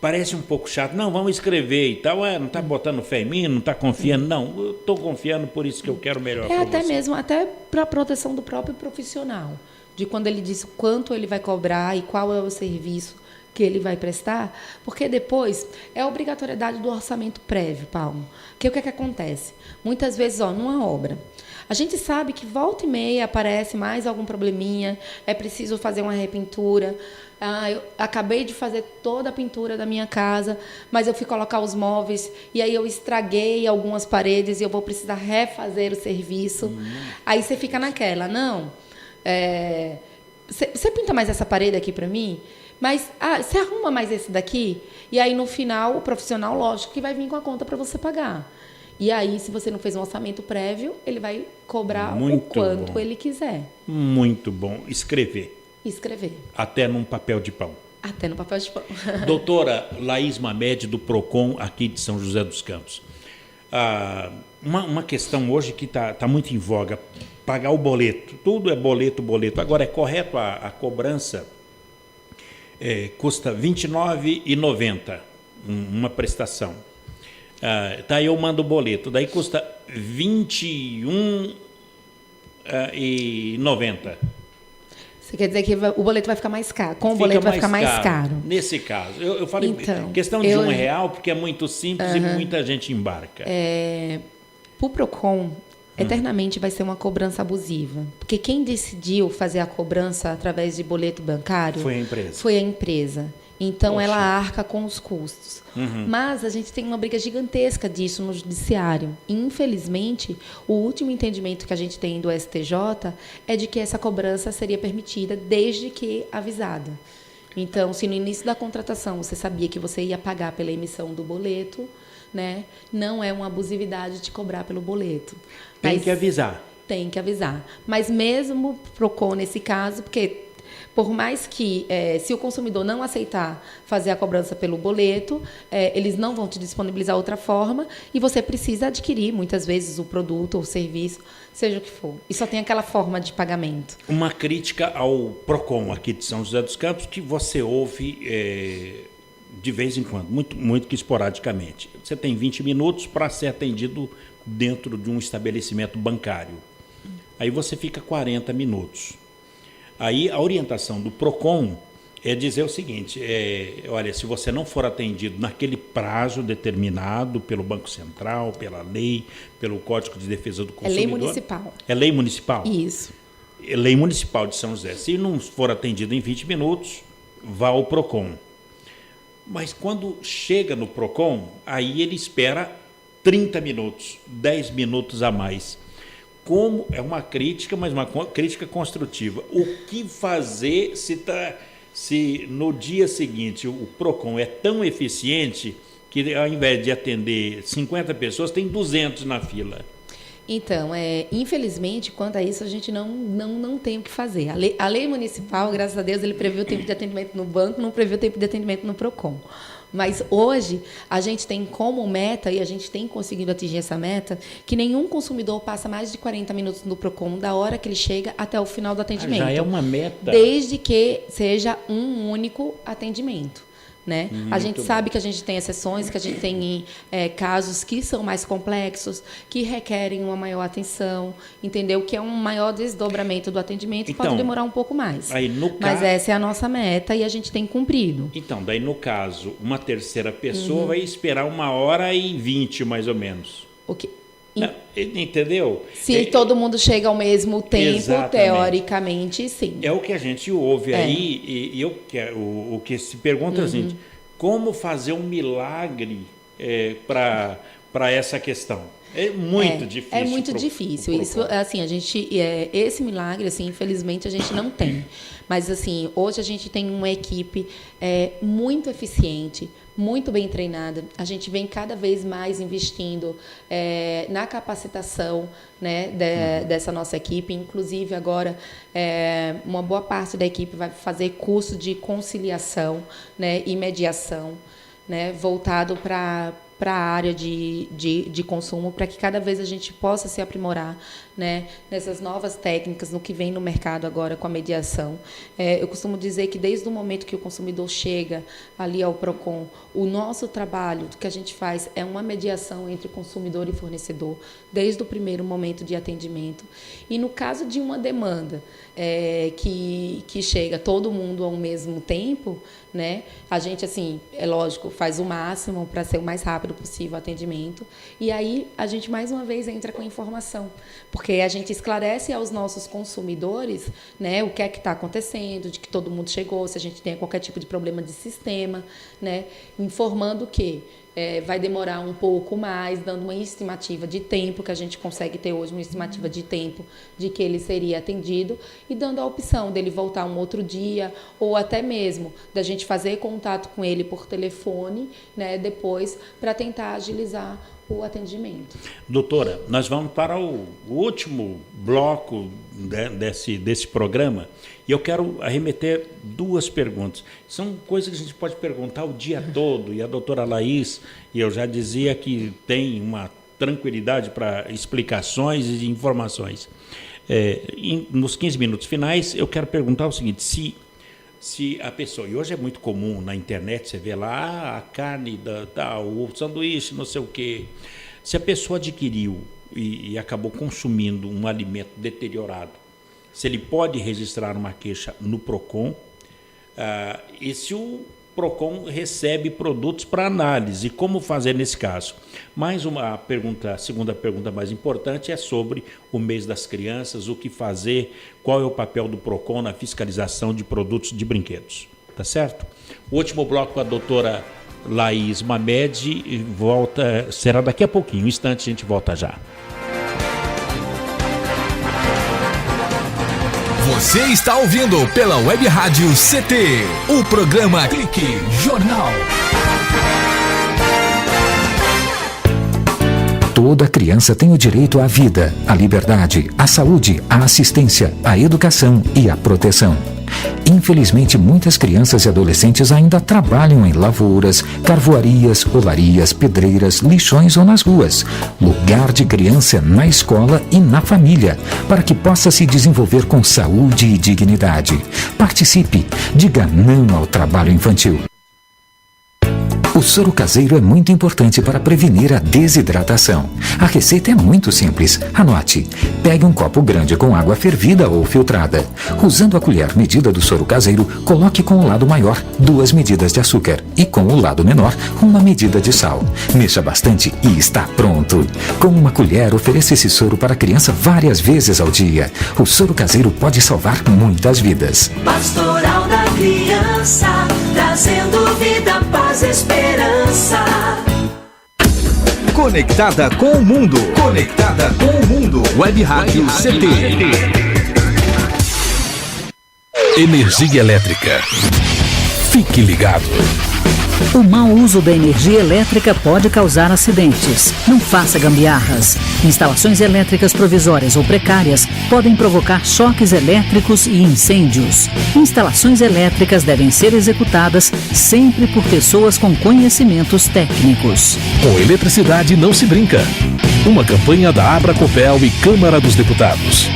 S2: Parece um pouco chato. Não, vamos escrever e tal. Não está botando fé em mim, não está confiando. Não, eu estou confiando, por isso que eu quero melhor para você.
S3: Até mesmo, até para a proteção do próprio profissional. De quando ele diz quanto ele vai cobrar e qual é o serviço que ele vai prestar, porque depois é a obrigatoriedade do orçamento prévio, Paulo. Que o que acontece? Muitas vezes, numa obra, a gente sabe que volta e meia aparece mais algum probleminha, é preciso fazer uma repintura. Eu acabei de fazer toda a pintura da minha casa, mas eu fui colocar os móveis e aí eu estraguei algumas paredes e eu vou precisar refazer o serviço. Aí você fica naquela, você pinta mais essa parede aqui para mim? Mas você arruma mais esse daqui? E aí, no final, o profissional, lógico, que vai vir com a conta para você pagar. E aí, se você não fez um orçamento prévio, ele vai cobrar o quanto ele quiser.
S2: Muito bom. Escrever. Até num papel de pão.
S3: Até no papel de pão.
S2: Doutora Laís Mamed, do PROCON, aqui de São José dos Campos. Uma questão hoje que está muito em voga, pagar o boleto. Tudo é boleto. Agora, é correto a cobrança? Custa R$ 29,90 uma prestação. Aí eu mando o boleto, daí custa R$ 21,90.
S3: Você quer dizer que o boleto vai ficar mais caro? Com o boleto vai ficar mais caro.
S2: Nesse caso, eu falei então, questão de R$1, porque é muito simples e muita gente embarca.
S3: Para o PROCON, eternamente vai ser uma cobrança abusiva. Porque quem decidiu fazer a cobrança através de boleto bancário foi a empresa. Então, ela arca com os custos. Mas a gente tem uma briga gigantesca disso no judiciário. E, infelizmente, o último entendimento que a gente tem do STJ é de que essa cobrança seria permitida desde que avisada. Então, se no início da contratação você sabia que você ia pagar pela emissão do boleto, né, não é uma abusividade te cobrar pelo boleto.
S2: Tem que avisar.
S3: Tem que avisar. Mas mesmo PROCON nesse caso, porque por mais que, se o consumidor não aceitar fazer a cobrança pelo boleto, eles não vão te disponibilizar outra forma e você precisa adquirir, muitas vezes, o produto ou o serviço, seja o que for. E só tem aquela forma de pagamento.
S2: Uma crítica ao PROCON aqui de São José dos Campos, que você ouve de vez em quando, muito que esporadicamente. Você tem 20 minutos para ser atendido dentro de um estabelecimento bancário. Aí você fica 40 minutos. Aí a orientação do PROCON é dizer o seguinte, olha, se você não for atendido naquele prazo determinado pelo Banco Central, pela lei, pelo Código de Defesa do Consumidor...
S3: É lei municipal.
S2: É lei municipal?
S3: Isso.
S2: É lei municipal de São José. Se não for atendido em 20 minutos, vá ao PROCON. Mas quando chega no PROCON, aí ele espera 30 minutos, 10 minutos a mais. Como é uma crítica, mas uma crítica construtiva. O que fazer se no dia seguinte o PROCON é tão eficiente que, ao invés de atender 50 pessoas, tem 200 na fila?
S3: Então, infelizmente, quanto a isso, a gente não tem o que fazer. A lei municipal, graças a Deus, ele prevê o tempo de atendimento no banco, não prevê o tempo de atendimento no PROCON. Mas hoje a gente tem como meta, e a gente tem conseguido atingir essa meta, que nenhum consumidor passa mais de 40 minutos no PROCON, da hora que ele chega até o final do atendimento.
S2: Já é uma meta.
S3: Desde que seja um único atendimento. Né? A gente sabe que a gente tem exceções, que a gente tem casos que são mais complexos, que requerem uma maior atenção, entendeu? Que é um maior desdobramento do atendimento e pode demorar um pouco mais. Mas essa é a nossa meta e a gente tem cumprido.
S2: Então, daí no caso, uma terceira pessoa vai esperar 1h20 mais ou menos.
S3: O quê?
S2: Entendeu?
S3: Se todo mundo chega ao mesmo tempo, exatamente. Teoricamente, sim.
S2: É o que a gente ouve aí, e o que se pergunta é o seguinte, como fazer um milagre para essa questão? É muito difícil.
S3: É muito difícil. Isso, assim, a gente, esse milagre, assim, infelizmente, a gente não tem. Mas, assim, hoje a gente tem uma equipe muito eficiente, muito bem treinada. A gente vem cada vez mais investindo na capacitação, né, dessa nossa equipe. Inclusive, agora, uma boa parte da equipe vai fazer curso de conciliação, né, e mediação, né, voltado para a área de consumo, para que cada vez a gente possa se aprimorar, né, nessas novas técnicas, no que vem no mercado agora com a mediação. Eu costumo dizer que desde o momento que o consumidor chega ali ao PROCON, o nosso trabalho, que a gente faz, é uma mediação entre consumidor e fornecedor, desde o primeiro momento de atendimento. E no caso de uma demanda que chega todo mundo ao mesmo tempo, né, a gente, assim, é lógico, faz o máximo para ser o mais rápido rápido possível o atendimento. E aí a gente mais uma vez entra com informação, porque a gente esclarece aos nossos consumidores, né, o que é que está acontecendo, de que todo mundo chegou, se a gente tem qualquer tipo de problema de sistema, né, informando que vai demorar um pouco mais, dando uma estimativa de tempo, que a gente consegue ter hoje uma estimativa de tempo de que ele seria atendido, e dando a opção dele voltar um outro dia, ou até mesmo da gente fazer contato com ele por telefone, né, depois, para tentar agilizar o atendimento.
S2: Doutora, nós vamos para o último bloco desse programa, e eu quero arremeter 2 perguntas. São coisas que a gente pode perguntar o dia todo, e a doutora Laís, e eu já dizia que tem uma tranquilidade para explicações e informações. Nos 15 minutos finais, eu quero perguntar o seguinte: se a pessoa, e hoje é muito comum na internet, você vê lá a carne, o sanduíche, não sei o quê, se a pessoa adquiriu e acabou consumindo um alimento deteriorado, se ele pode registrar uma queixa no PROCON, e se o PROCON recebe produtos para análise, como fazer nesse caso? Mais uma pergunta, a segunda pergunta mais importante é sobre o mês das crianças, o que fazer, qual é o papel do PROCON na fiscalização de produtos de brinquedos, tá certo? O último bloco com a doutora Laís Mamed será daqui a pouquinho, um instante, a gente volta já.
S1: Você está ouvindo pela Web Rádio CT, o programa Clique Jornal.
S5: Toda criança tem o direito à vida, à liberdade, à saúde, à assistência, à educação e à proteção. Infelizmente, muitas crianças e adolescentes ainda trabalham em lavouras, carvoarias, olarias, pedreiras, lixões ou nas ruas. Lugar de criança é na escola e na família, para que possa se desenvolver com saúde e dignidade. Participe, diga não ao trabalho infantil. O soro caseiro é muito importante para prevenir a desidratação. A receita é muito simples. Anote. Pegue um copo grande com água fervida ou filtrada. Usando a colher medida do soro caseiro, coloque com o lado maior 2 medidas de açúcar e com o lado menor 1 medida de sal. Mexa bastante e está pronto. Com uma colher, ofereça esse soro para a criança várias vezes ao dia. O soro caseiro pode salvar muitas vidas.
S8: Pastoral da Criança, trazendo vida, paz, esperança.
S1: Conectada com o mundo. Conectada com o mundo. Web Rádio CT. Energia elétrica. Fique ligado.
S10: O mau uso da energia elétrica pode causar acidentes. Não faça gambiarras. Instalações elétricas provisórias ou precárias podem provocar choques elétricos e incêndios. Instalações elétricas devem ser executadas sempre por pessoas com conhecimentos técnicos.
S1: Com eletricidade não se brinca. Uma campanha da Abracopel e Câmara dos Deputados.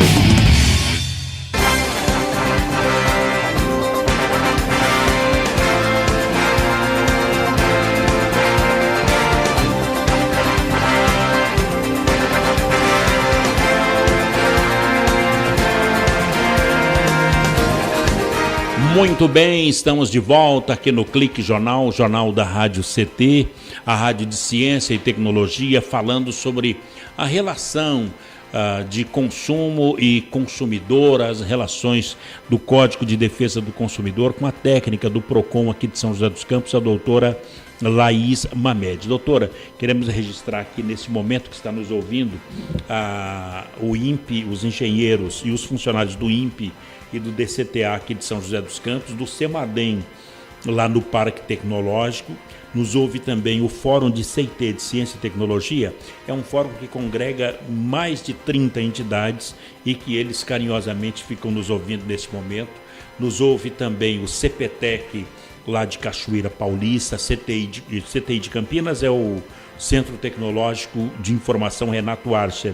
S2: Muito bem, estamos de volta aqui no Clique Jornal, o jornal da Rádio CT, a rádio de ciência e tecnologia, falando sobre a relação de consumo e consumidor, as relações do Código de Defesa do Consumidor com a técnica do PROCON aqui de São José dos Campos, a doutora Laís Mamed. Doutora, queremos registrar aqui nesse momento que está nos ouvindo o INPE, os engenheiros e os funcionários do INPE e do DCTA aqui de São José dos Campos, do CEMADEM lá no Parque Tecnológico. Nos ouve também o Fórum de CIT, de Ciência e Tecnologia. É um fórum que congrega mais de 30 entidades e que eles carinhosamente ficam nos ouvindo nesse momento. Nos ouve também o CPTEC lá de Cachoeira Paulista, CTI de Campinas é o Centro Tecnológico de Informação Renato Archer,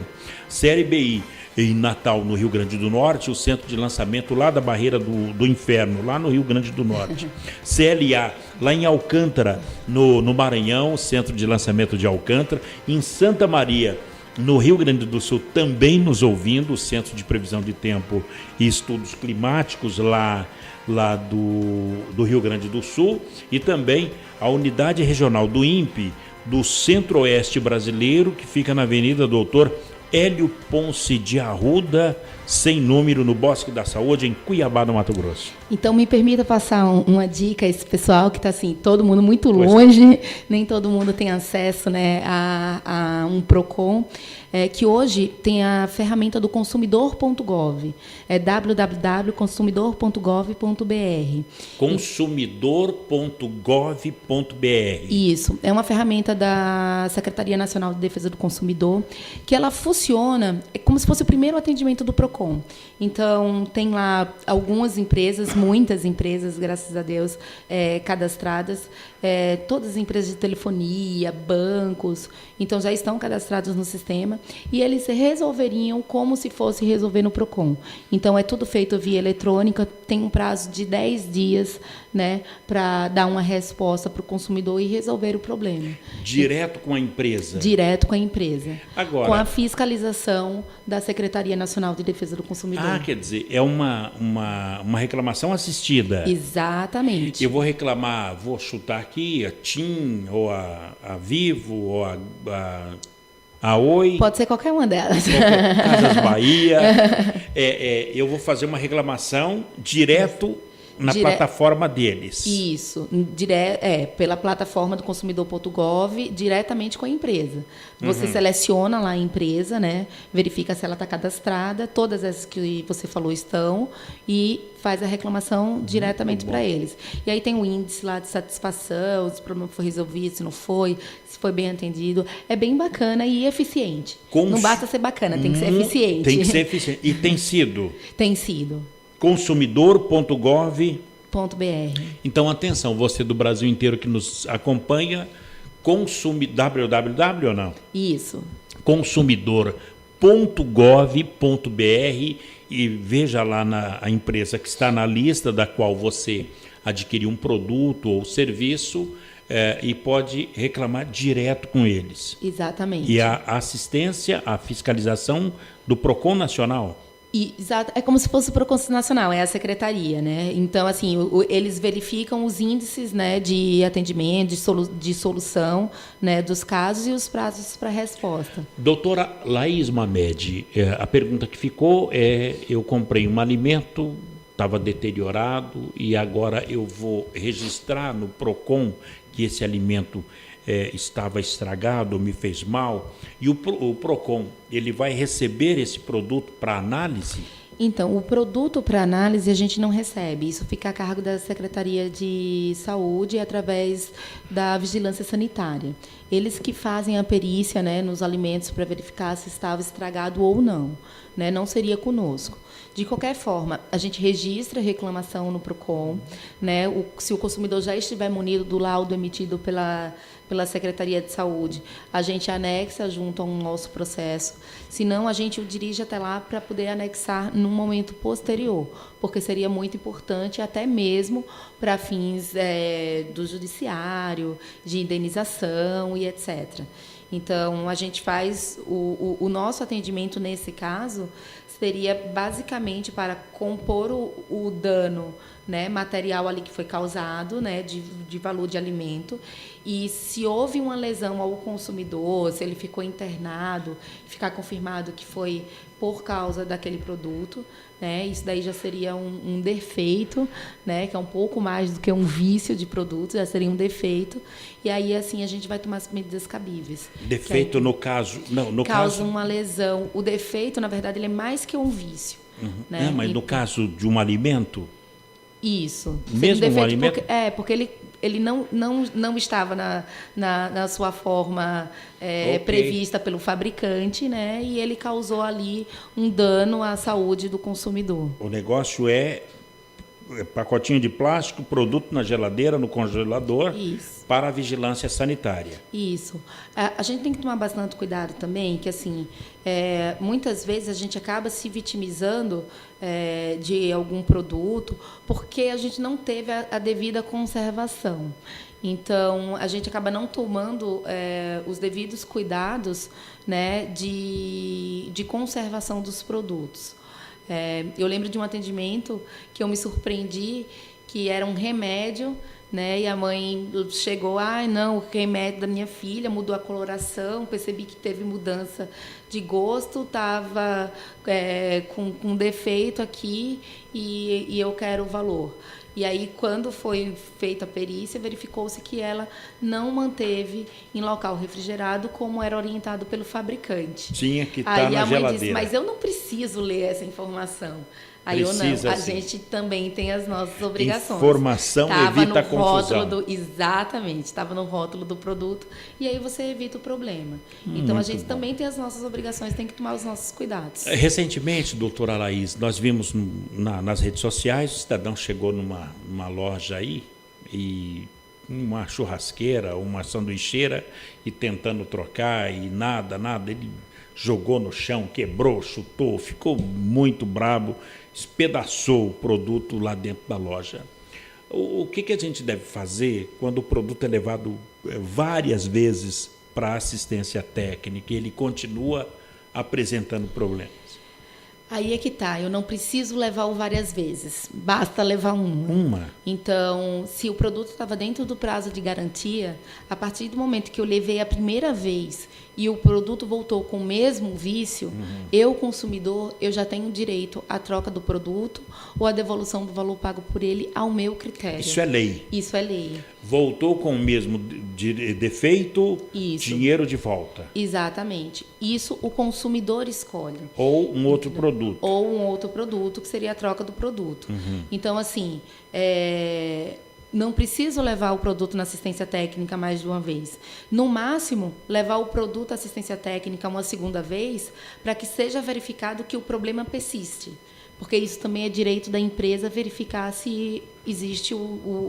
S2: CRBI em Natal, no Rio Grande do Norte, o centro de lançamento lá da Barreira do Inferno, lá no Rio Grande do Norte. CLA, lá em Alcântara, no Maranhão, centro de lançamento de Alcântara. Em Santa Maria, no Rio Grande do Sul, também nos ouvindo, o Centro de Previsão de Tempo e Estudos Climáticos lá do Rio Grande do Sul. E também a Unidade Regional do INPE, do Centro-Oeste brasileiro, que fica na Avenida Doutor Hélio Ponce de Arruda, sem número, no Bosque da Saúde, em Cuiabá, no Mato Grosso.
S3: Então, me permita passar uma dica a esse pessoal que está assim, todo mundo muito longe, nem todo mundo tem acesso, né, a um PROCON, que hoje tem a ferramenta do consumidor.gov, é www.consumidor.gov.br.
S2: Consumidor.gov.br.
S3: Isso, é uma ferramenta da Secretaria Nacional de Defesa do Consumidor, que ela funciona como se fosse o primeiro atendimento do PROCON. Então, tem lá algumas empresas, muitas empresas, graças a Deus, cadastradas, todas as empresas de telefonia, bancos, então já estão cadastrados no sistema, e eles resolveriam como se fosse resolver no PROCON. Então, é tudo feito via eletrônica, tem um prazo de 10 dias, né, para dar uma resposta para o consumidor e resolver o problema.
S2: Direto com a empresa?
S3: Direto com a empresa.
S2: Agora,
S3: com a fiscalização da Secretaria Nacional de Defesa do Consumidor.
S2: Quer dizer, é uma reclamação assistida.
S3: Exatamente.
S2: Eu vou reclamar, vou chutar aqui, a TIM, ou a Vivo, ou a Oi.
S3: Pode ser qualquer uma delas.
S2: Casas Bahia. Eu vou fazer uma reclamação direto na plataforma deles.
S3: Isso, pela plataforma do consumidor.gov, diretamente com a empresa. Você seleciona lá a empresa, né, verifica se ela está cadastrada, todas essas que você falou estão, e faz a reclamação diretamente para eles. E aí tem um índice lá de satisfação, se o problema foi resolvido, se não foi, se foi bem atendido. É bem bacana e eficiente. Não basta ser bacana, tem que ser eficiente.
S2: Tem que ser eficiente. E tem sido?
S3: Tem sido.
S2: Consumidor.gov.br. Então, atenção, você do Brasil inteiro que nos acompanha, www ou não?
S3: Isso.
S2: Consumidor.gov.br, e veja lá a empresa que está na lista da qual você adquiriu um produto ou serviço, e pode reclamar direto com eles.
S3: Exatamente.
S2: E a assistência, a fiscalização do PROCON Nacional?
S3: Exato, é como se fosse o PROCON Nacional, é a secretaria, né? Então, assim, eles verificam os índices, né, de atendimento, de solução, né, dos casos e os prazos para resposta.
S2: Doutora Laís Mamed, a pergunta que ficou eu comprei um alimento, estava deteriorado, e agora eu vou registrar no PROCON que esse alimento estava estragado, me fez mal, e o PROCON, ele vai receber esse produto para análise?
S3: Então, o produto para análise a gente não recebe, isso fica a cargo da Secretaria de Saúde através da Vigilância Sanitária. Eles que fazem a perícia, né, nos alimentos para verificar se estava estragado ou não, né, não seria conosco. De qualquer forma, a gente registra a reclamação no PROCON, né? Se o consumidor já estiver munido do laudo emitido pela Secretaria de Saúde, a gente anexa junto ao nosso processo. Se não, a gente o dirige até lá para poder anexar num momento posterior, porque seria muito importante até mesmo para fins do judiciário, de indenização e etc. Então, a gente faz o nosso atendimento nesse caso seria basicamente para compor o dano, né, material ali que foi causado, né, de valor de alimento, e se houve uma lesão ao consumidor, se ele ficou internado, ficar confirmado que foi por causa daquele produto, né, isso daí já seria um defeito, né, que é um pouco mais do que um vício de produto, já seria um defeito, e aí assim a gente vai tomar as medidas cabíveis.
S2: Defeito
S3: aí,
S2: no caso, não,
S3: causa uma lesão. O defeito, na verdade, ele é mais que um vício. Né?
S2: Mas no caso de um alimento?
S3: Isso.
S2: Mesmo um alimento?
S3: Porque ele não estava na sua forma prevista pelo fabricante, né? E ele causou ali um dano à saúde do consumidor.
S2: O negócio é pacotinho de plástico, produto na geladeira, no congelador,
S3: isso,
S2: para a vigilância sanitária.
S3: Isso. A gente tem que tomar bastante cuidado também, que assim, muitas vezes a gente acaba se vitimizando de algum produto porque a gente não teve a devida conservação. Então, a gente acaba não tomando os devidos cuidados, né, de conservação dos produtos. Eu lembro de um atendimento que eu me surpreendi, que era um remédio, né? E a mãe chegou, não, o remédio da minha filha mudou a coloração, percebi que teve mudança de gosto, estava com defeito aqui e eu quero o valor. E aí, quando foi feita a perícia, verificou-se que ela não manteve em local refrigerado como era orientado pelo fabricante.
S2: Tinha que estar na
S3: geladeira. Aí a mãe
S2: geladeira.
S3: disse, mas eu não preciso ler essa informação. Aí
S2: Precisa,
S3: a
S2: sim.
S3: gente também tem as nossas obrigações.
S2: Informação evita a confusão.
S3: Exatamente, estava no rótulo do produto e aí você evita o problema. Então, a gente também tem as nossas obrigações, tem que tomar os nossos cuidados.
S2: Recentemente, doutora Laís, nós vimos nas redes sociais, o cidadão chegou numa loja aí, e uma churrasqueira, uma sanduicheira, e tentando trocar, e nada, ele jogou no chão, quebrou, chutou, ficou muito brabo, espedaçou o produto lá dentro da loja. O que a gente deve fazer quando o produto é levado várias vezes para assistência técnica e ele continua apresentando problemas?
S3: Aí é que tá, eu não preciso levar-o várias vezes, basta levar uma. Então, se o produto estava dentro do prazo de garantia, a partir do momento que eu levei a primeira vez e o produto voltou com o mesmo vício, eu, consumidor, eu já tenho direito à troca do produto ou à devolução do valor pago por ele ao meu critério.
S2: Isso é lei.
S3: Isso é lei.
S2: Voltou com o mesmo defeito,
S3: Isso.
S2: Dinheiro de volta.
S3: Exatamente. Isso o consumidor escolhe.
S2: Ou um outro produto.
S3: Ou um outro produto, que seria a troca do produto. Então, assim, não preciso levar o produto na assistência técnica mais de uma vez. No máximo, levar o produto à assistência técnica uma segunda vez para que seja verificado que o problema persiste. Porque isso também é direito da empresa verificar se existe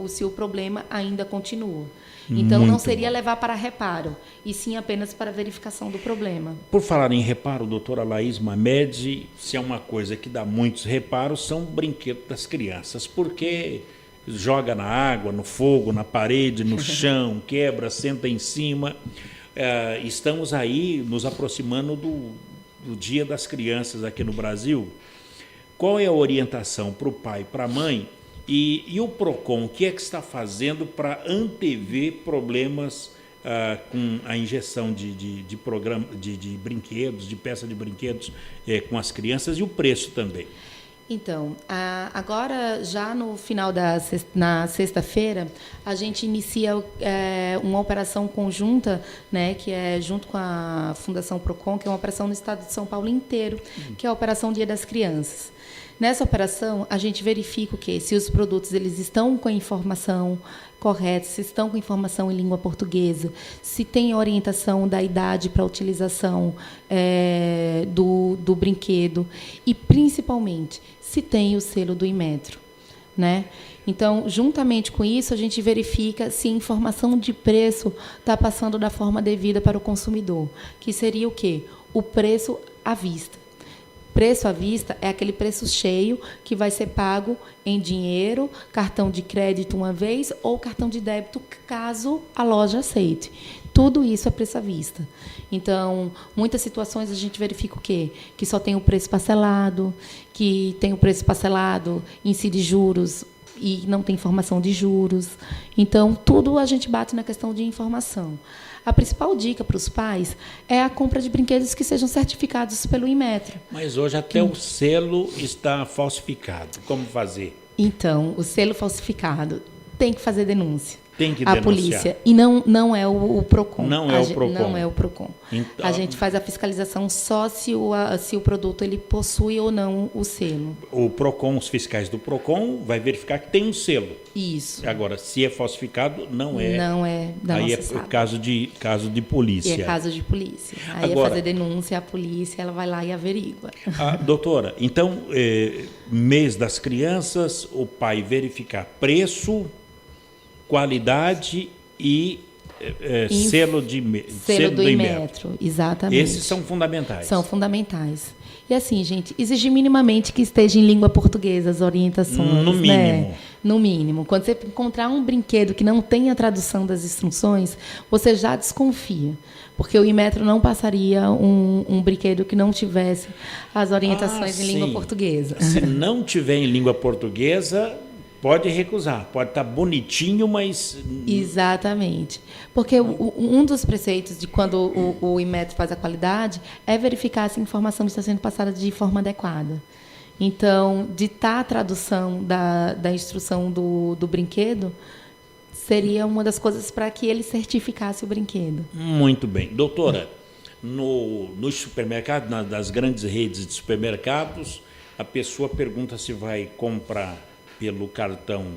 S3: se o problema ainda continua. Então,
S2: Muito
S3: não seria
S2: bom.
S3: levar para reparo, e sim apenas para verificação do problema.
S2: Por falar em reparo, doutora Laís Mamed, se é uma coisa que dá muitos reparos, são brinquedos das crianças, porque joga na água, no fogo, na parede, no chão, quebra, senta em cima. Estamos aí nos aproximando do Dia das Crianças aqui no Brasil. Qual é a orientação para o pai e para a mãe? E o PROCON, o que é que está fazendo para antever problemas com a injeção de brinquedos, de peça de brinquedos com as crianças, e o preço também?
S3: Então, agora, já no final na sexta-feira, a gente inicia uma operação conjunta, né, que é junto com a Fundação PROCON, que é uma operação no estado de São Paulo inteiro, que é a Operação Dia das Crianças. Nessa operação, a gente verifica se os produtos eles estão com a informação correta, se estão com informação em língua portuguesa, se tem orientação da idade para a utilização do brinquedo e, principalmente, se tem o selo do Inmetro, né? Então, juntamente com isso, a gente verifica se a informação de preço está passando da forma devida para o consumidor, que seria o quê? O preço à vista. Preço à vista é aquele preço cheio que vai ser pago em dinheiro, cartão de crédito uma vez ou cartão de débito, caso a loja aceite. Tudo isso é preço à vista. Então, muitas situações a gente verifica o quê? Que só tem o preço parcelado, que tem o preço parcelado, incide juros e não tem informação de juros. Então, tudo a gente bate na questão de informação. A principal dica para os pais é a compra de brinquedos que sejam certificados pelo Inmetro.
S2: Mas hoje até o selo está falsificado. Como fazer?
S3: Então, o selo falsificado tem que fazer denúncia.
S2: Tem que
S3: a
S2: denunciar.
S3: polícia. E não é o PROCON.
S2: Não é o PROCON.
S3: Não é o PROCON.
S2: Então,
S3: a gente faz a fiscalização só se o produto ele possui ou não o selo.
S2: O PROCON, os fiscais do PROCON, vai verificar que tem um selo.
S3: Isso.
S2: Agora, se é falsificado, não é.
S3: Não é da
S2: aí
S3: nossa sala.
S2: caso de polícia.
S3: E é caso de polícia. Aí
S2: Agora,
S3: é fazer denúncia, a polícia ela vai lá e averigua.
S2: Doutora, então, mês das crianças, o pai verificar preço, qualidade e selo
S3: do Inmetro. Exatamente.
S2: Esses são fundamentais.
S3: São fundamentais. E assim, gente, exigir minimamente que esteja em língua portuguesa as orientações.
S2: No mínimo.
S3: Né? No mínimo. Quando você encontrar um brinquedo que não tem a tradução das instruções, você já desconfia. Porque o Inmetro não passaria um brinquedo que não tivesse as orientações em língua portuguesa.
S2: Se não tiver em língua portuguesa, Pode recusar, pode estar bonitinho, mas...
S3: Exatamente. Porque um dos preceitos de quando o Inmetro faz a qualidade é verificar se a informação está sendo passada de forma adequada. Então, ditar a tradução da instrução do brinquedo seria uma das coisas para que ele certificasse o brinquedo.
S2: Muito bem. Doutora, no supermercado, das grandes redes de supermercados, a pessoa pergunta se vai comprar pelo cartão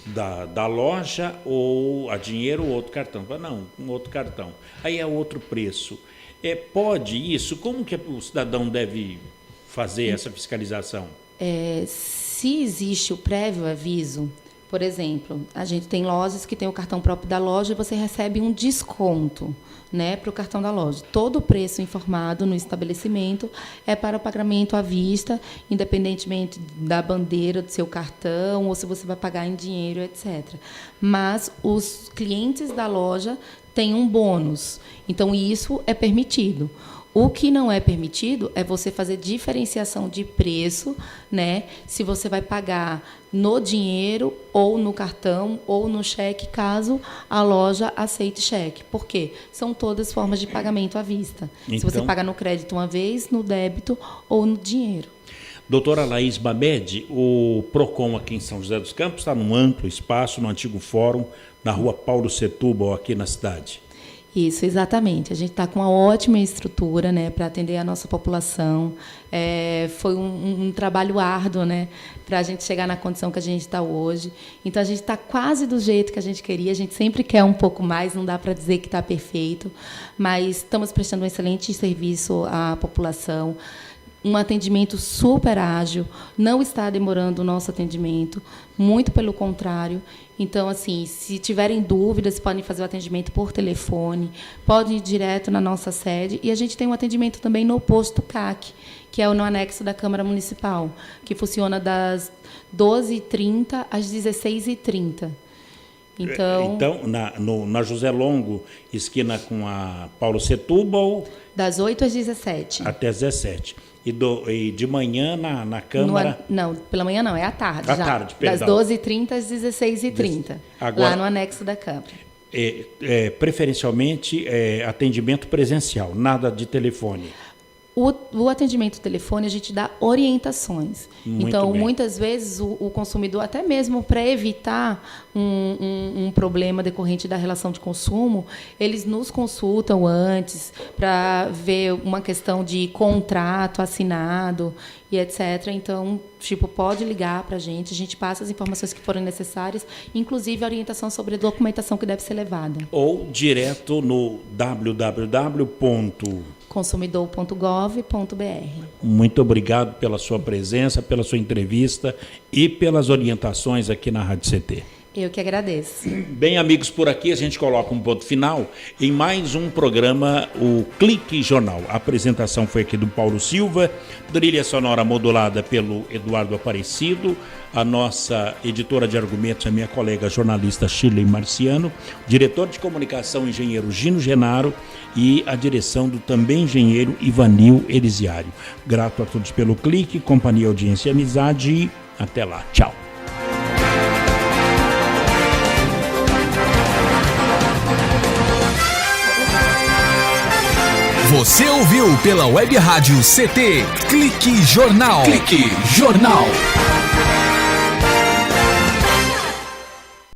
S2: da loja ou a dinheiro ou outro cartão. Não, um outro cartão. Aí é outro preço. Pode isso? Como que o cidadão deve fazer essa fiscalização?
S3: Se existe o prévio aviso, por exemplo, a gente tem lojas que tem o cartão próprio da loja e você recebe um desconto, né, para o cartão da loja. Todo o preço informado no estabelecimento é para o pagamento à vista, independentemente da bandeira do seu cartão ou se você vai pagar em dinheiro, etc. Mas os clientes da loja têm um bônus. Então, isso é permitido. O que não é permitido é você fazer diferenciação de preço, né? Se você vai pagar no dinheiro, ou no cartão, ou no cheque, caso a loja aceite cheque. Por quê? São todas formas de pagamento à vista. Então, se você paga no crédito uma vez, no débito ou no dinheiro.
S2: Doutora Laís Bamed, o PROCON aqui em São José dos Campos está num amplo espaço, no antigo fórum, na rua Paulo Setúbal, aqui na cidade.
S3: Isso, exatamente. A gente está com uma ótima estrutura, né, para atender a nossa população. Foi um trabalho árduo, né, para a gente chegar na condição que a gente está hoje. Então, a gente está quase do jeito que a gente queria. A gente sempre quer um pouco mais, não dá para dizer que está perfeito, mas estamos prestando um excelente serviço à população. Um atendimento super ágil, não está demorando o nosso atendimento, muito pelo contrário. Então, assim, se tiverem dúvidas, podem fazer o atendimento por telefone, podem ir direto na nossa sede. E a gente tem um atendimento também no posto CAC, que é no anexo da Câmara Municipal, que funciona das 12h30 às 16h30. Então,
S2: na José Longo, esquina com a Paulo Setúbal...
S3: Das 8 às 17.
S2: Até às 17. E de manhã na Câmara...
S3: Não, pela manhã não, é à tarde.
S2: À tarde, perdão.
S3: Das 12h30 às 16h30, lá no anexo da Câmara.
S2: Preferencialmente, atendimento presencial, nada de telefone.
S3: O atendimento telefone, a gente dá orientações. Então, muitas vezes, o consumidor, até mesmo para evitar um problema decorrente da relação de consumo, eles nos consultam antes para ver uma questão de contrato assinado e etc. Então, pode ligar para a gente passa as informações que forem necessárias, inclusive a orientação sobre a documentação que deve ser levada.
S2: Ou direto no
S3: consumidor.gov.br.
S2: Muito obrigado pela sua presença, pela sua entrevista e pelas orientações aqui na Rádio CT.
S3: Eu que agradeço.
S2: Bem, amigos, por aqui a gente coloca um ponto final em mais um programa, o Clique Jornal. A apresentação foi aqui do Paulo Silva, trilha sonora modulada pelo Eduardo Aparecido, a nossa editora de argumentos, a minha colega jornalista Shirley Marciano, diretor de comunicação, engenheiro Gino Genaro e a direção do também engenheiro Ivanil Elisiário. Grato a todos pelo clique, companhia, audiência e amizade e até lá. Tchau.
S1: Você ouviu pela Web Rádio CT Clique Jornal. Clique Jornal.